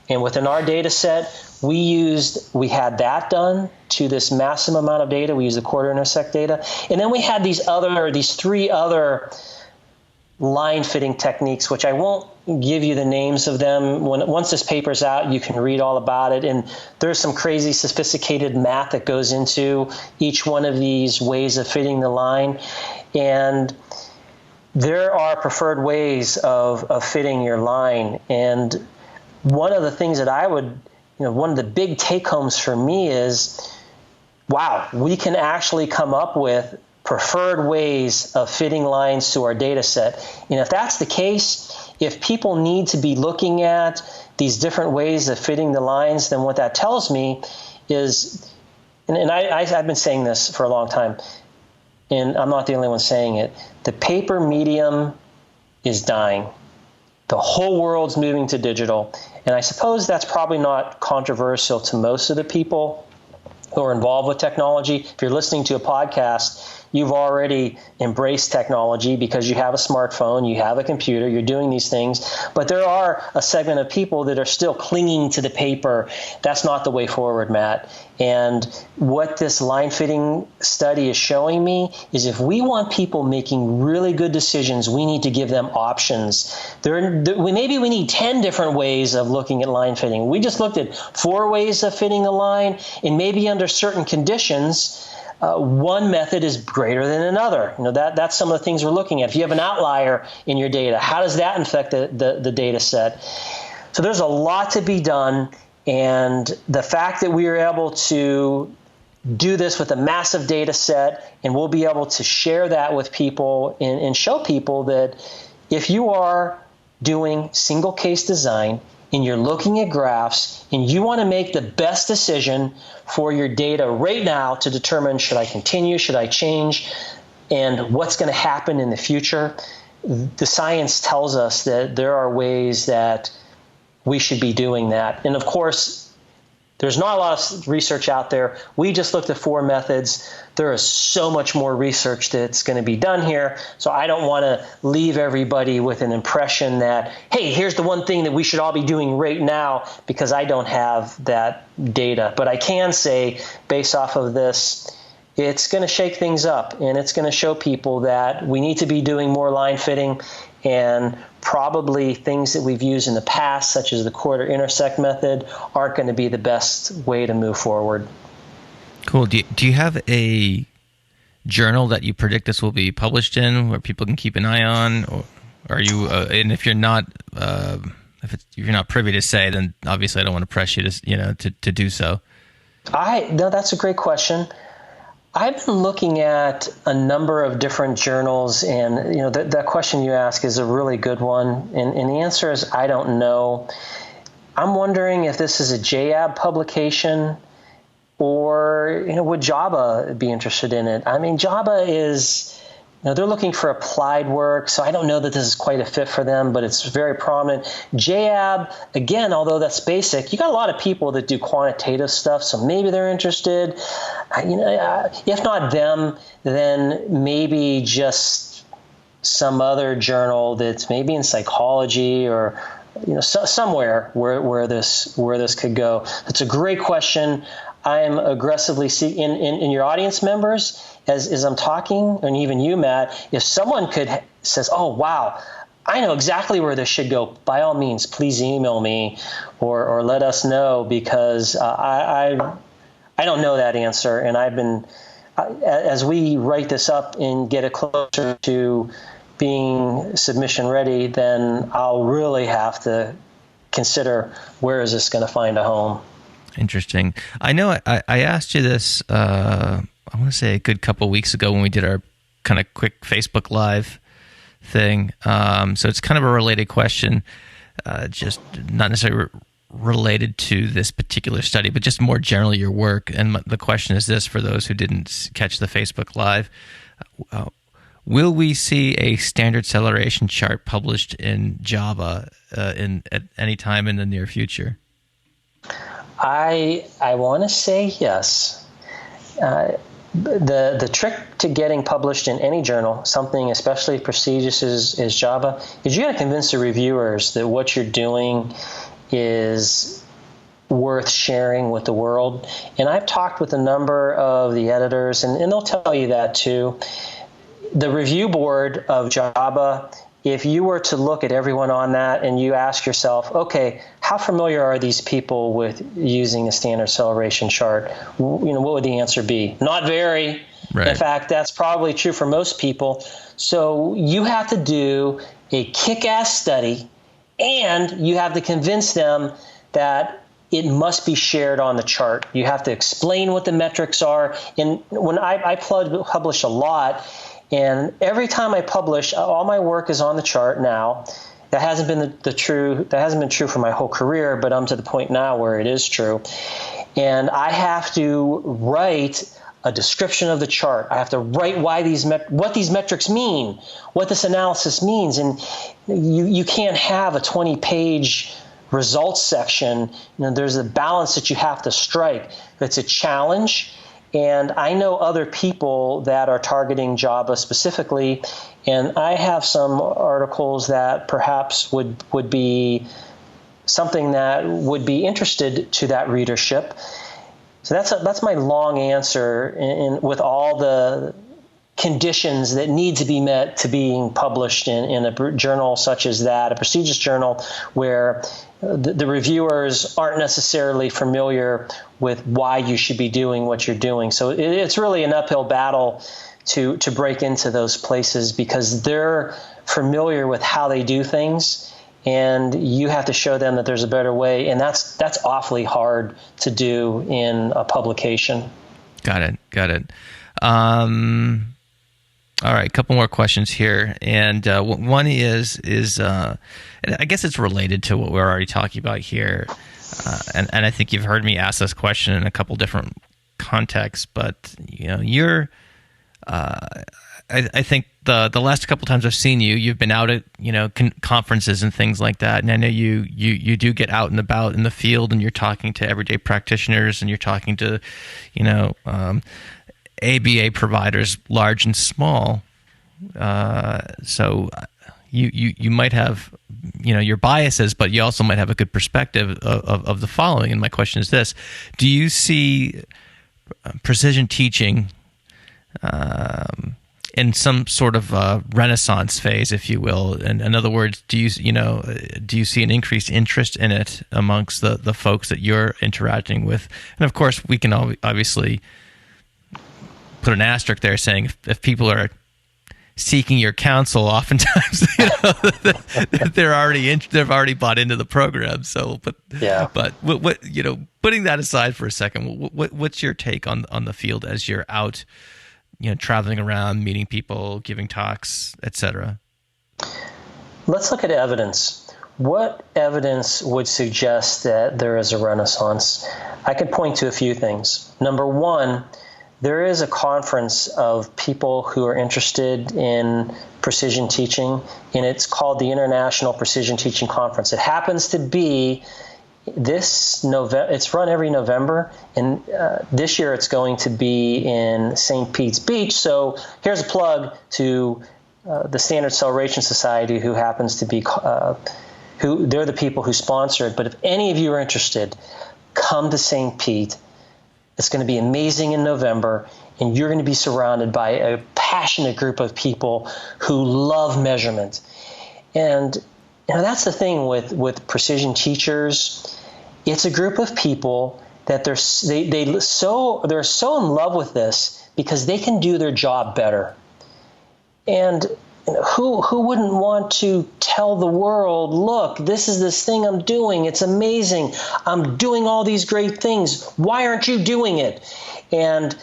And within our data set, we had that done to this massive amount of data. We used the quarter intersect data. And then we had these three other line fitting techniques, which I won't give you the names of them. Once this paper's out, you can read all about it. And there's some crazy sophisticated math that goes into each one of these ways of fitting the line. And there are preferred ways of fitting your line. And one of the things that one of the big take homes for me is, wow, we can actually come up with preferred ways of fitting lines to our data set. And if that's the case, if people need to be looking at these different ways of fitting the lines, then what that tells me is, and I've been saying this for a long time, and I'm not the only one saying it, the paper medium is dying. The whole world's moving to digital. And I suppose that's probably not controversial to most of the people who are involved with technology. If you're listening to a podcast, you've already embraced technology because you have a smartphone, you have a computer, you're doing these things. But there are a segment of people that are still clinging to the paper. That's not the way forward, Matt. And what this line fitting study is showing me is if we want people making really good decisions, we need to give them options. Maybe we need 10 different ways of looking at line fitting. We just looked at 4 ways of fitting a line, and maybe under certain conditions, one method is greater than another. That's some of the things we're looking at. If you have an outlier in your data, how does that affect the data set? So there's a lot to be done. And the fact that we are able to do this with a massive data set, and we'll be able to share that with people and show people that if you are doing single case design and you're looking at graphs and you want to make the best decision for your data right now to determine, should I continue, should I change, and what's going to happen in the future, the science tells us that there are ways that we should be doing that. And of course, there's not a lot of research out there. We just looked at 4 methods. There is so much more research that's going to be done here. So I don't want to leave everybody with an impression that, hey, here's the one thing that we should all be doing right now, because I don't have that data. But I can say, based off of this, it's going to shake things up, and it's going to show people that we need to be doing more line fitting, and probably things that we've used in the past, such as the quarter intersect method, aren't going to be the best way to move forward. Cool. Do you have a journal that you predict this will be published in, where people can keep an eye on, or are you? And if you're not, if you're not privy to say, then obviously I don't want to press you to do so. No, that's a great question. I've been looking at a number of different journals, and that question you ask is a really good one. And the answer is I don't know. I'm wondering if this is a JAB publication, or would JABA be interested in it? I mean, JABA is, they're looking for applied work, so I don't know that this is quite a fit for them, but it's very prominent. JAB, again, although that's basic, you got a lot of people that do quantitative stuff, so maybe they're interested. If not them, then maybe just some other journal that's maybe in psychology or somewhere where this could go. It's a great question. I am aggressively seeking in your audience members as I'm talking, and even you, Matt. If someone says, "Oh, wow, I know exactly where this should go," by all means, please email me or let us know, because I don't know that answer, and I've been as we write this up and get it closer to being submission ready, then I'll really have to consider where is this going to find a home. Interesting. I know I asked you this, I want to say a good couple of weeks ago when we did our kind of quick Facebook Live thing. So it's kind of a related question, just not necessarily related to this particular study, but just more generally your work. And the question is this, for those who didn't catch the Facebook Live. Will we see a standard acceleration chart published in Java at any time in the near future? I want to say yes. The trick to getting published in any journal, something especially prestigious as Java, is you got to convince the reviewers that what you're doing is worth sharing with the world. And I've talked with a number of the editors, and they'll tell you that too. The review board of Java if you were to look at everyone on that and you ask yourself, okay, how familiar are these people with using a standard acceleration chart? What would the answer be? Not very. Right. In fact, that's probably true for most people. So you have to do a kick-ass study, and you have to convince them that it must be shared on the chart. You have to explain what the metrics are. And when I publish a lot, and every time I publish, all my work is on the chart now. That hasn't been that hasn't been true for my whole career, but I'm to the point now where it is true. And I have to write a description of the chart. I have to write what these metrics mean, what this analysis means. And you can't have a 20-page results section. There's a balance that you have to strike. It's a challenge. And I know other people that are targeting Java specifically, and I have some articles that perhaps would be something that would be interested to that readership. So that's my long answer with all the conditions that need to be met to being published in a journal such as that, a prestigious journal where the reviewers aren't necessarily familiar with why you should be doing what you're doing. So it's really an uphill battle to break into those places because they're familiar with how they do things, and you have to show them that there's a better way, and that's awfully hard to do in a publication. Got it. All right, a couple more questions here, and one is I guess it's related to what we're already talking about here, and I think you've heard me ask this question in a couple different contexts, but you're I think the last couple times I've seen you've been out at conferences and things like that, and I know you do get out and about in the field, and you're talking to everyday practitioners, and you're talking to ABA providers, large and small. So you might have your biases, but you also might have a good perspective of the following. And my question is this: do you see precision teaching in some sort of renaissance phase, if you will? And in other words, do you see an increased interest in it amongst the folks that you're interacting with? And of course, we can obviously put an asterisk there saying if people are seeking your counsel, oftentimes they've already bought into the program. So, but what putting that aside for a second, what's your take on the field as you're out, traveling around, meeting people, giving talks, etc.? Let's look at evidence. What evidence would suggest that there is a renaissance? I could point to a few things. Number one, there is a conference of people who are interested in precision teaching, and it's called the International Precision Teaching Conference. It happens to be this November. It's run every November, and this year it's going to be in St. Pete's Beach. So here's a plug to the Standard Acceleration Society, who happens to be who they're the people who sponsor it. But if any of you are interested, come to St. Pete. It's going to be amazing in November, and you're going to be surrounded by a passionate group of people who love measurement. And that's the thing with precision teachers. It's a group of people that they're so in love with this because they can do their job better. And who wouldn't want to tell the world, look, this is this thing I'm doing. It's amazing. I'm doing all these great things. Why aren't you doing it? And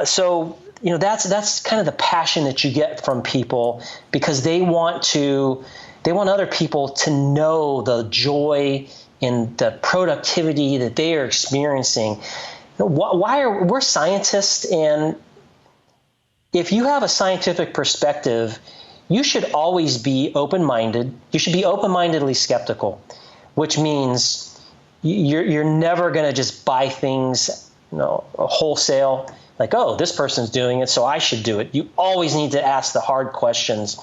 so that's kind of the passion that you get from people, because they want other people to know the joy and the productivity that they are experiencing. We're scientists, and if you have a scientific perspective, you should always be open-minded. You should be open-mindedly skeptical, which means you're never going to just buy things, wholesale, like, oh, this person's doing it, so I should do it. You always need to ask the hard questions.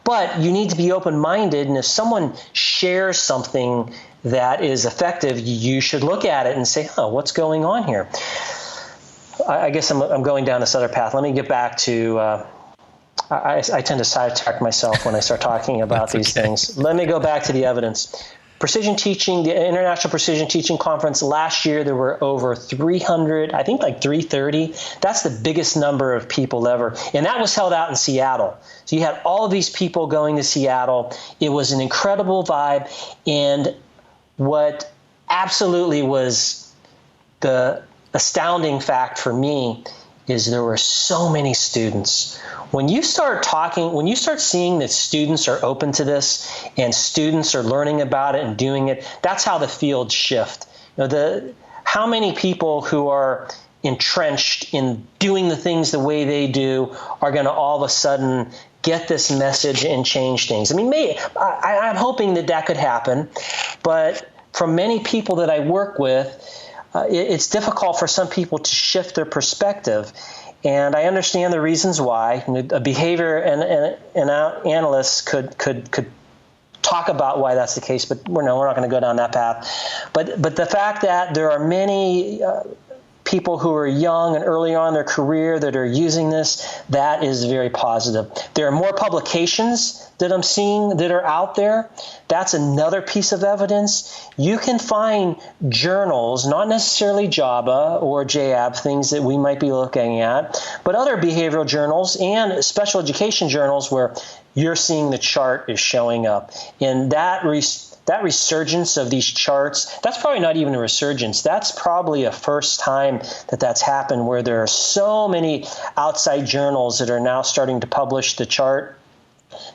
But you need to be open-minded, and if someone shares something that is effective, you should look at it and say, oh, what's going on here? I guess I'm going down this other path. Let me get back to I tend to sidetrack myself when I start talking about these things. Let me go back to the evidence. Precision teaching, the International Precision Teaching Conference, last year there were over 300, I think like 330. That's the biggest number of people ever. And that was held out in Seattle. So you had all of these people going to Seattle. It was an incredible vibe. And what absolutely was the astounding fact for me is there were so many students. When you start seeing that students are open to this and students are learning about it and doing it, that's how the fields shift. How many people who are entrenched in doing the things the way they do are going to all of a sudden get this message and change things? I mean, I'm hoping that could happen, but from many people that I work with, it's difficult for some people to shift their perspective. And I understand the reasons why. A behavior and analyst could talk about why that's the case, but we're not going to go down that path. But the fact that there are many people who are young and early on in their career that are using this, that is very positive. There are more publications that I'm seeing that are out there. That's another piece of evidence. You can find journals, not necessarily JABA or JAB, things that we might be looking at, but other behavioral journals and special education journals where you're seeing the chart is showing up. And that resurgence of these charts, that's probably not even a resurgence. That's probably a first time that's happened, where there are so many outside journals that are now starting to publish the chart.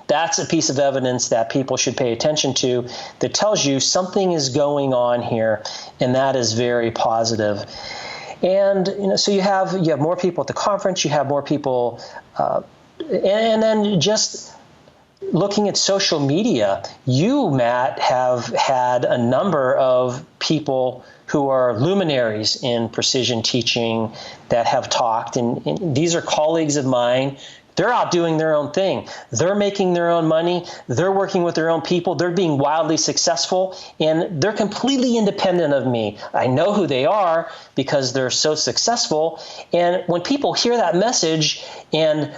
That's a piece of evidence that people should pay attention to that tells you something is going on here, and that is very positive. And so you have more people at the conference, you have more people, and then just looking at social media, you, Matt, have had a number of people who are luminaries in precision teaching that have talked, and these are colleagues of mine. They're out doing their own thing. They're making their own money. They're working with their own people. They're being wildly successful, and they're completely independent of me. I know who they are because they're so successful. And when people hear that message and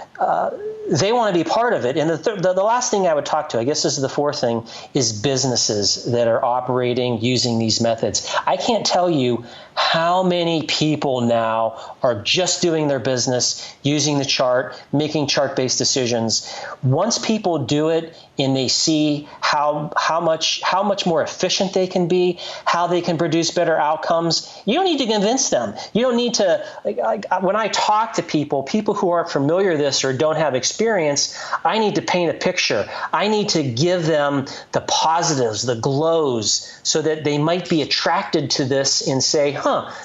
they want to be part of it. And the last thing I would talk to, I guess this is the fourth thing, is businesses that are operating using these methods. I can't tell you how many people now are just doing their business, using the chart, making chart-based decisions. Once people do it and they see how much more efficient they can be, how they can produce better outcomes, you don't need to convince them. You don't need to, when I talk to people who aren't familiar with this or don't have experience, I need to paint a picture. I need to give them the positives, the glows, so that they might be attracted to this and say,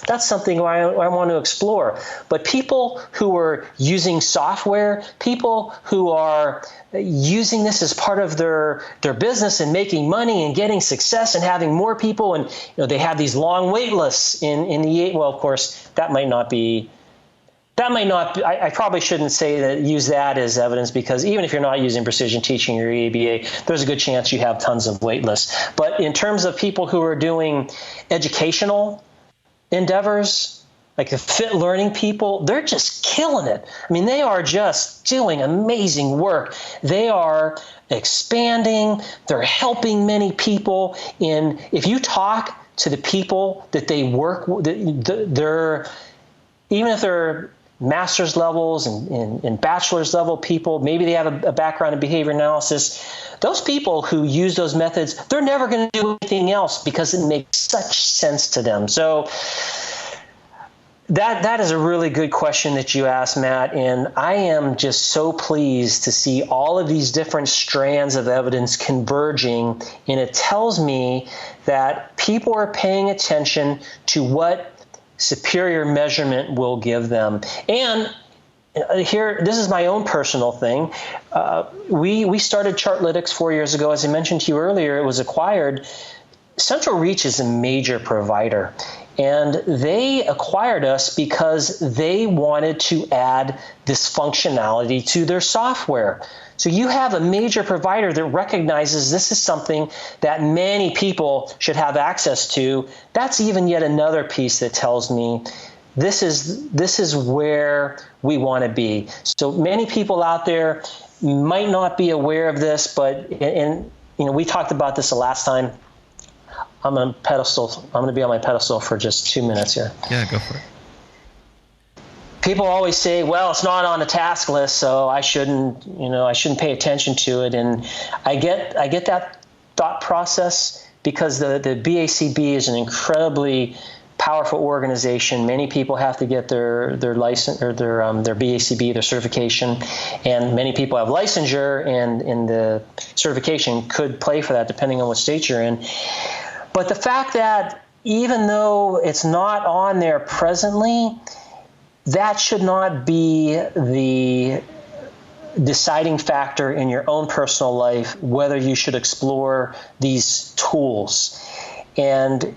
that's something I want to explore. But people who are using software, people who are using this as part of their business and making money and getting success and having more people, and they have these long wait lists in the, well, of course, that might not be, I probably shouldn't use that as evidence, because even if you're not using precision teaching or EABA, there's a good chance you have tons of wait lists. But in terms of people who are doing educational endeavors, like the fit learning people, they're just killing it. I mean, they are just doing amazing work. They are expanding. They're helping many people. And if you talk to the people that they work with, they're, even if they're master's levels and bachelor's level people, maybe they have a background in behavior analysis, those people who use those methods, they're never going to do anything else because it makes such sense to them. So that is a really good question that you asked, Matt, and I am just so pleased to see all of these different strands of evidence converging, and it tells me that people are paying attention to what superior measurement will give them. And here, this is my own personal thing. We started Lytx 4 years ago. As I mentioned to you earlier, it was acquired. Central Reach is a major provider, and they acquired us because they wanted to add this functionality to their software. So you have a major provider that recognizes this is something that many people should have access to. That's even yet another piece that tells me this is where we want to be. So many people out there might not be aware of this, but we talked about this the last time. I'm going to be on my pedestal for just 2 minutes here. Yeah, go for it. People always say, well, it's not on the task list, so I shouldn't pay attention to it. And I get that thought process because the BACB is an incredibly powerful organization. Many people have to get their license or their BACB, their certification, and many people have licensure, and the certification could play for that depending on what state you're in. But the fact that even though it's not on there presently, that should not be the deciding factor in your own personal life whether you should explore these tools. And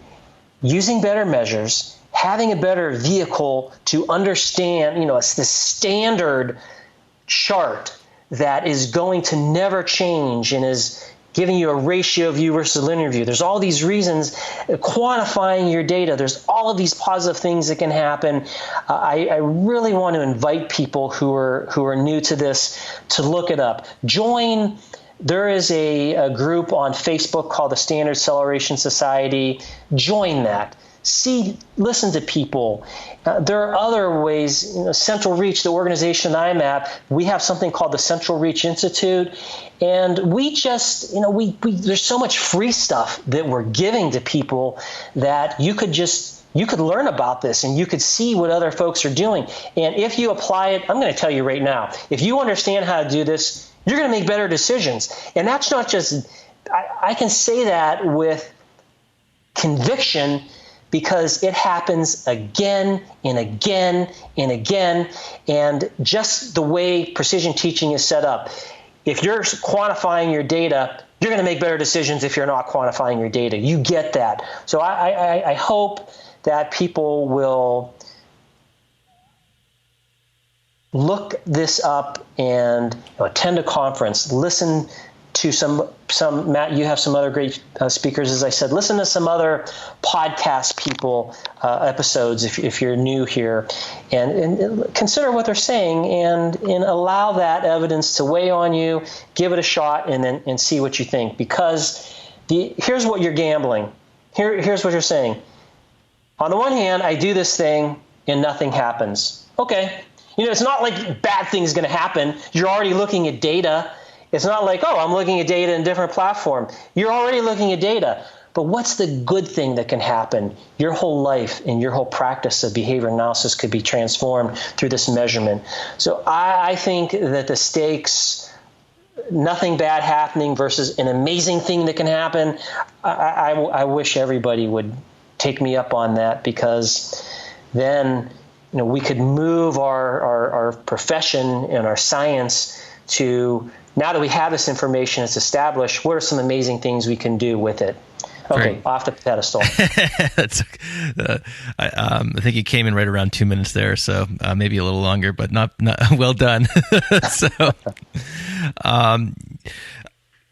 using better measures, having a better vehicle to understand, it's the standard chart that is going to never change and is giving you a ratio view versus linear view. There's all these reasons, quantifying your data. There's all of these positive things that can happen. I really want to invite people who are new to this to look it up. There is a group on Facebook called the Standard Acceleration Society. Join that. Listen to people. There are other ways. Central Reach, the organization I'm at, we have something called the Central Reach Institute, and we just, there's so much free stuff that we're giving to people that you could learn about this and you could see what other folks are doing. And if you apply it, I'm going to tell you right now, if you understand how to do this, you're going to make better decisions. And that's not just, I can say that with conviction because it happens again and again and again. And just the way precision teaching is set up, if you're quantifying your data, you're going to make better decisions if you're not quantifying your data. You get that. So I hope that people will look this up and attend a conference, listen to some Matt, you have some other great speakers, as I said. Listen to some other podcast people episodes if you're new here, and consider what they're saying and allow that evidence to weigh on you. Give it a shot and see what you think. Because here's what you're gambling. Here's what you're saying. On the one hand, I do this thing and nothing happens. Okay. It's not like bad things going to happen. You're already looking at data. It's not like, I'm looking at data in a different platform. You're already looking at data. But what's the good thing that can happen? Your whole life and your whole practice of behavior analysis could be transformed through this measurement. So I think that the stakes, nothing bad happening versus an amazing thing that can happen, I wish everybody would take me up on that, because then we could move our profession and our science to, now that we have this information, it's established, what are some amazing things we can do with it? Okay, right. Off the pedestal. That's, I think you came in right around 2 minutes there, so maybe a little longer, but not well done. So,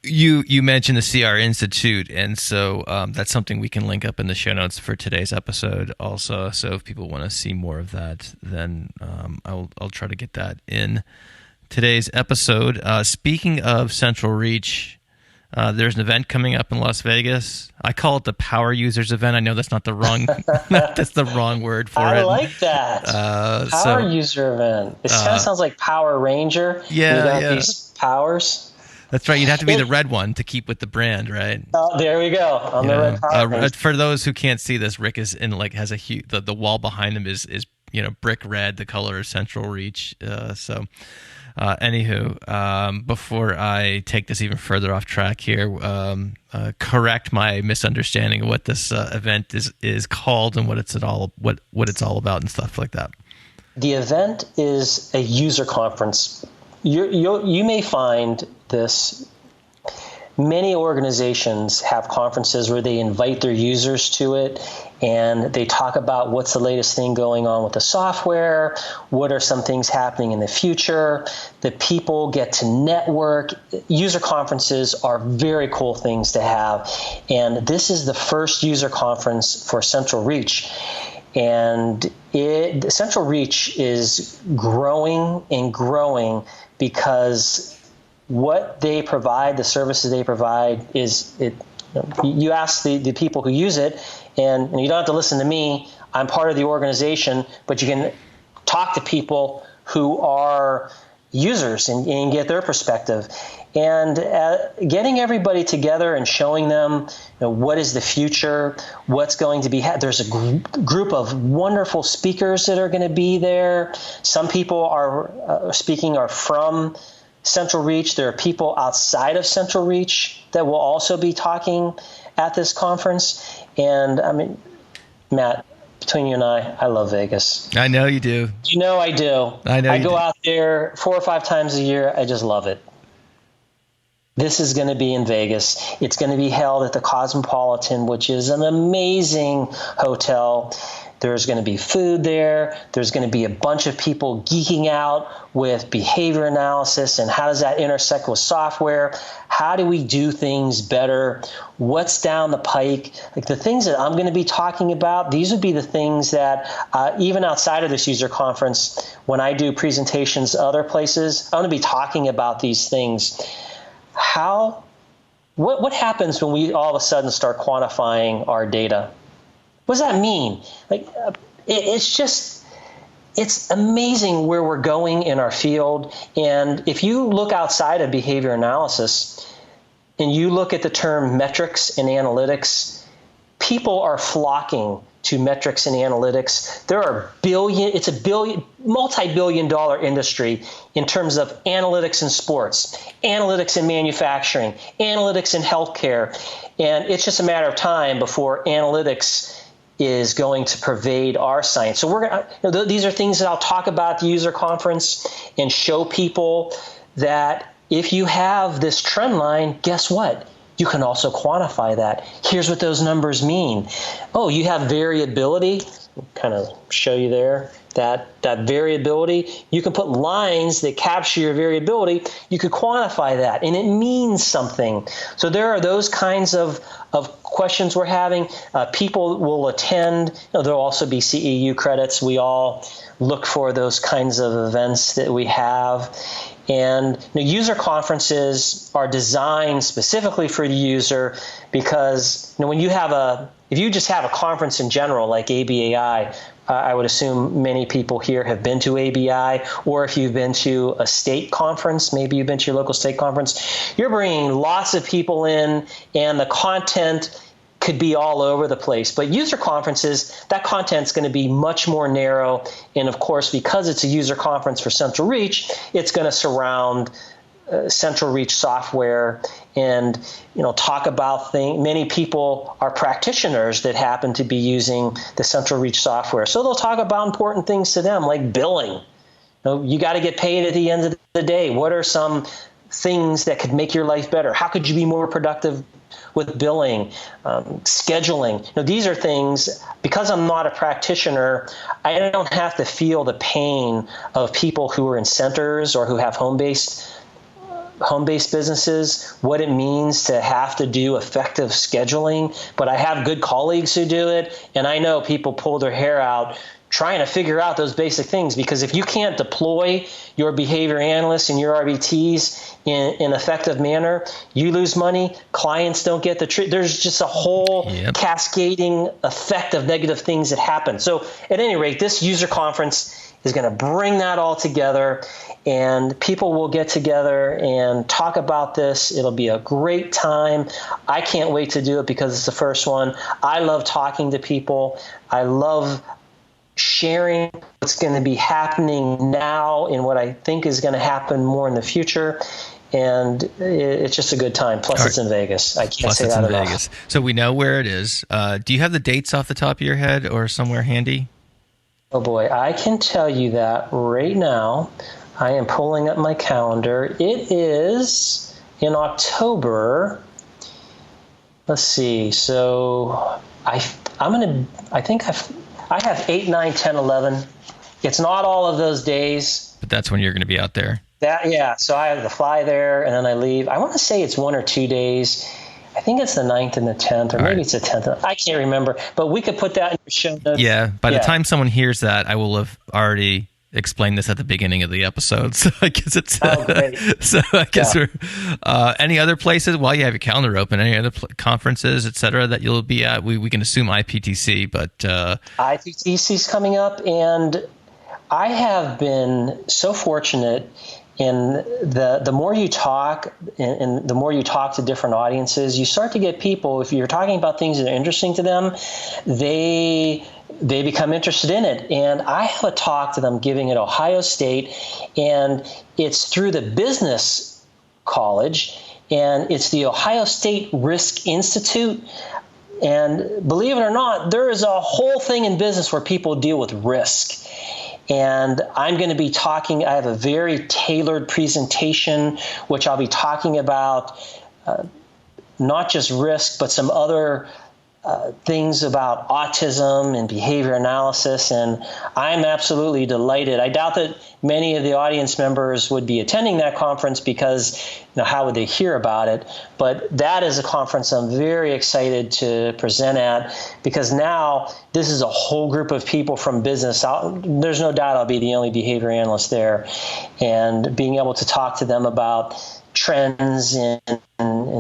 you mentioned the CR Institute, and so that's something we can link up in the show notes for today's episode also. So if people want to see more of that, then I'll try to get that in today's episode. Speaking of Central Reach, there's an event coming up in Las Vegas. I call it the Power Users event. I know that's not the wrong that's the wrong word for it. I like that. Power User event. It kind of sounds like Power Ranger. Yeah, these powers. That's right. You'd have to be the red one to keep with the brand, right? Oh, there we go. On the red power. For those who can't see this, Rick is in has a huge, the wall behind him is brick red, the color of Central Reach. Anywho, before I take this even further off track here, correct my misunderstanding of what this event is called and what it's all about and stuff like that. The event is a user conference. You may find this. Many organizations have conferences where they invite their users to it, and they talk about what's the latest thing going on with the software, what are some things happening in the future. The people get to network. User conferences are very cool things to have, and this is the first user conference for Central Reach. And Central Reach is growing and growing because what they provide, the services they provide, you ask the people who use it, and you don't have to listen to me. I'm part of the organization, but you can talk to people who are users and get their perspective. And getting everybody together and showing them what is the future, what's going to be. There's a group of wonderful speakers that are going to be there. Some people are speaking are from Central Reach. There are people outside of Central Reach that will also be talking at this conference. And I mean, Matt, between you and I love Vegas. I know you do. You know I do. I know I go out there 4 or 5 times a year. I just love it. This is going to be in Vegas. It's going to be held at the Cosmopolitan, which is an amazing hotel. There's going to be food there. There's going to be a bunch of people geeking out with behavior analysis and how does that intersect with software? How do we do things better? What's down the pike? Like the things that I'm going to be talking about, these would be the things that even outside of this user conference, when I do presentations other places, I'm going to be talking about these things. What happens when we all of a sudden start quantifying our data? What does that mean? Like, it's amazing where we're going in our field. And if you look outside of behavior analysis and you look at the term metrics and analytics, people are flocking to metrics and analytics. It's a multi-billion dollar industry in terms of analytics in sports, analytics in manufacturing, analytics in healthcare. And it's just a matter of time before analytics is going to pervade our science. So these are things that I'll talk about at the user conference and show people that if you have this trend line, guess what? You can also quantify that. Here's what those numbers mean. Oh, you have variability. I'll kind of show you there that variability. You can put lines that capture your variability. You could quantify that, and it means something. So there are those kinds of questions we're having. People will attend. There'll also be CEU credits. We all look for those kinds of events that we have. And user conferences are designed specifically for the user because when if you just have a conference in general like ABAI, I would assume many people here have been to ABI, or if you've been to a state conference, maybe you've been to your local state conference, you're bringing lots of people in and the content could be all over the place. But user conferences, that content's going to be much more narrow. And of course, because it's a user conference for Central Reach, it's going to surround Central Reach software and talk about things. Many people are practitioners that happen to be using the Central Reach software. So they'll talk about important things to them like billing. You got to get paid at the end of the day. What are some things that could make your life better? How could you be more productive with billing, scheduling? These are things, because I'm not a practitioner, I don't have to feel the pain of people who are in centers or who have home-based businesses, what it means to have to do effective scheduling. But I have good colleagues who do it, and I know people pull their hair out trying to figure out those basic things, because if you can't deploy your behavior analysts and your RBTs in an effective manner, you lose money, clients don't get the treat. There's just a whole cascading effect of negative things that happen. So at any rate, this user conference is going to bring that all together, and people will get together and talk about this. It'll be a great time. I can't wait to do it because it's the first one. I love talking to people. I love sharing what's going to be happening now and what I think is going to happen more in the future. And it's just a good time. Plus, it's in Vegas. I can't say that enough. Vegas. So we know where it is. Do you have the dates off the top of your head or somewhere handy? Oh, boy. I can tell you that right now. I am pulling up my calendar. It is in October. Let's see. So I have 8, 9, 10, 11. It's not all of those days. But that's when you're going to be out there. So I have to fly there and then I leave. I want to say it's 1 or 2 days. I think it's the 9th and the 10th, or maybe it's the 10th. I can't remember, but we could put that in your show notes. Yeah, by the time someone hears that, I will have already explained this at the beginning of the episode. So I guess it's great. So I guess we're any other places while you have your calendar open, any other conferences, etc., that you'll be at. We can assume IPTC, but IPTC's coming up, and I have been so fortunate in the more you talk and the more you talk to different audiences, you start to get people, if you're talking about things that are interesting to them, they become interested in it. And I have a talk to them giving at Ohio State, and it's through the business college, and it's the Ohio State Risk Institute. And believe it or not, there is a whole thing in business where people deal with risk. And I'm going to be talking, I have a very tailored presentation, which I'll be talking about not just risk, but some other things about autism and behavior analysis. And I'm absolutely delighted. I doubt that many of the audience members would be attending that conference because, how would they hear about it? But that is a conference I'm very excited to present at, because now this is a whole group of people from business. There's no doubt I'll be the only behavior analyst there, and being able to talk to them about trends in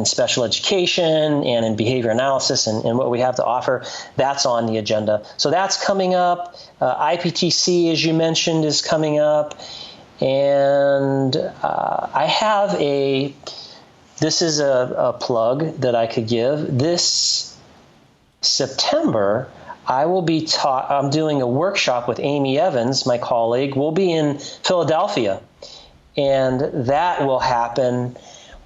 special education and in behavior analysis and what we have to offer, that's on the agenda. So that's coming up. IPTC, as you mentioned, is coming up. And I have this is a plug that I could give. This September, I will be I'm doing a workshop with Amy Evans, my colleague. We'll be in Philadelphia. And that will happen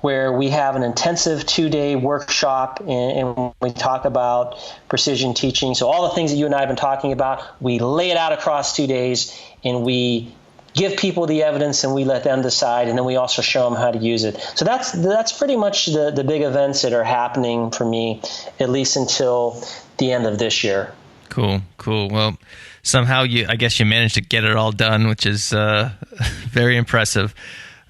where we have an intensive 2-day workshop, and we talk about precision teaching. So all the things that you and I have been talking about, we lay it out across 2 days, and we give people the evidence, and we let them decide, and then we also show them how to use it. So that's pretty much the big events that are happening for me, at least until the end of this year. Cool. Well, somehow I guess you managed to get it all done, which is very impressive.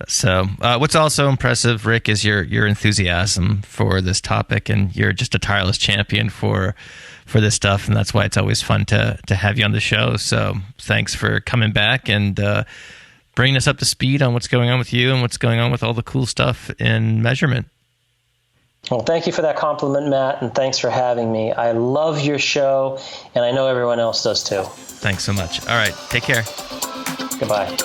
So what's also impressive, Rick, is your enthusiasm for this topic, and you're just a tireless champion for this stuff, and that's why it's always fun to have you on the show. So thanks for coming back and bringing us up to speed on what's going on with you and what's going on with all the cool stuff in measurement. Well, thank you for that compliment, Matt, and thanks for having me. I love your show, and I know everyone else does too. Thanks so much. All right, take care. Goodbye.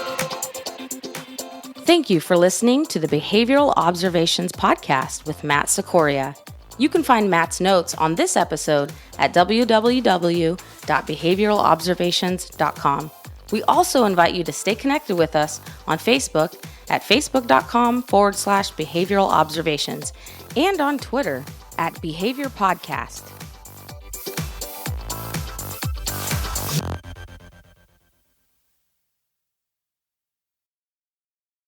Thank you for listening to the Behavioral Observations podcast with Matt Sikoria. You can find Matt's notes on this episode at www.behavioralobservations.com. We also invite you to stay connected with us on Facebook at facebook.com/behavioral observations and on Twitter at Behavior Podcast.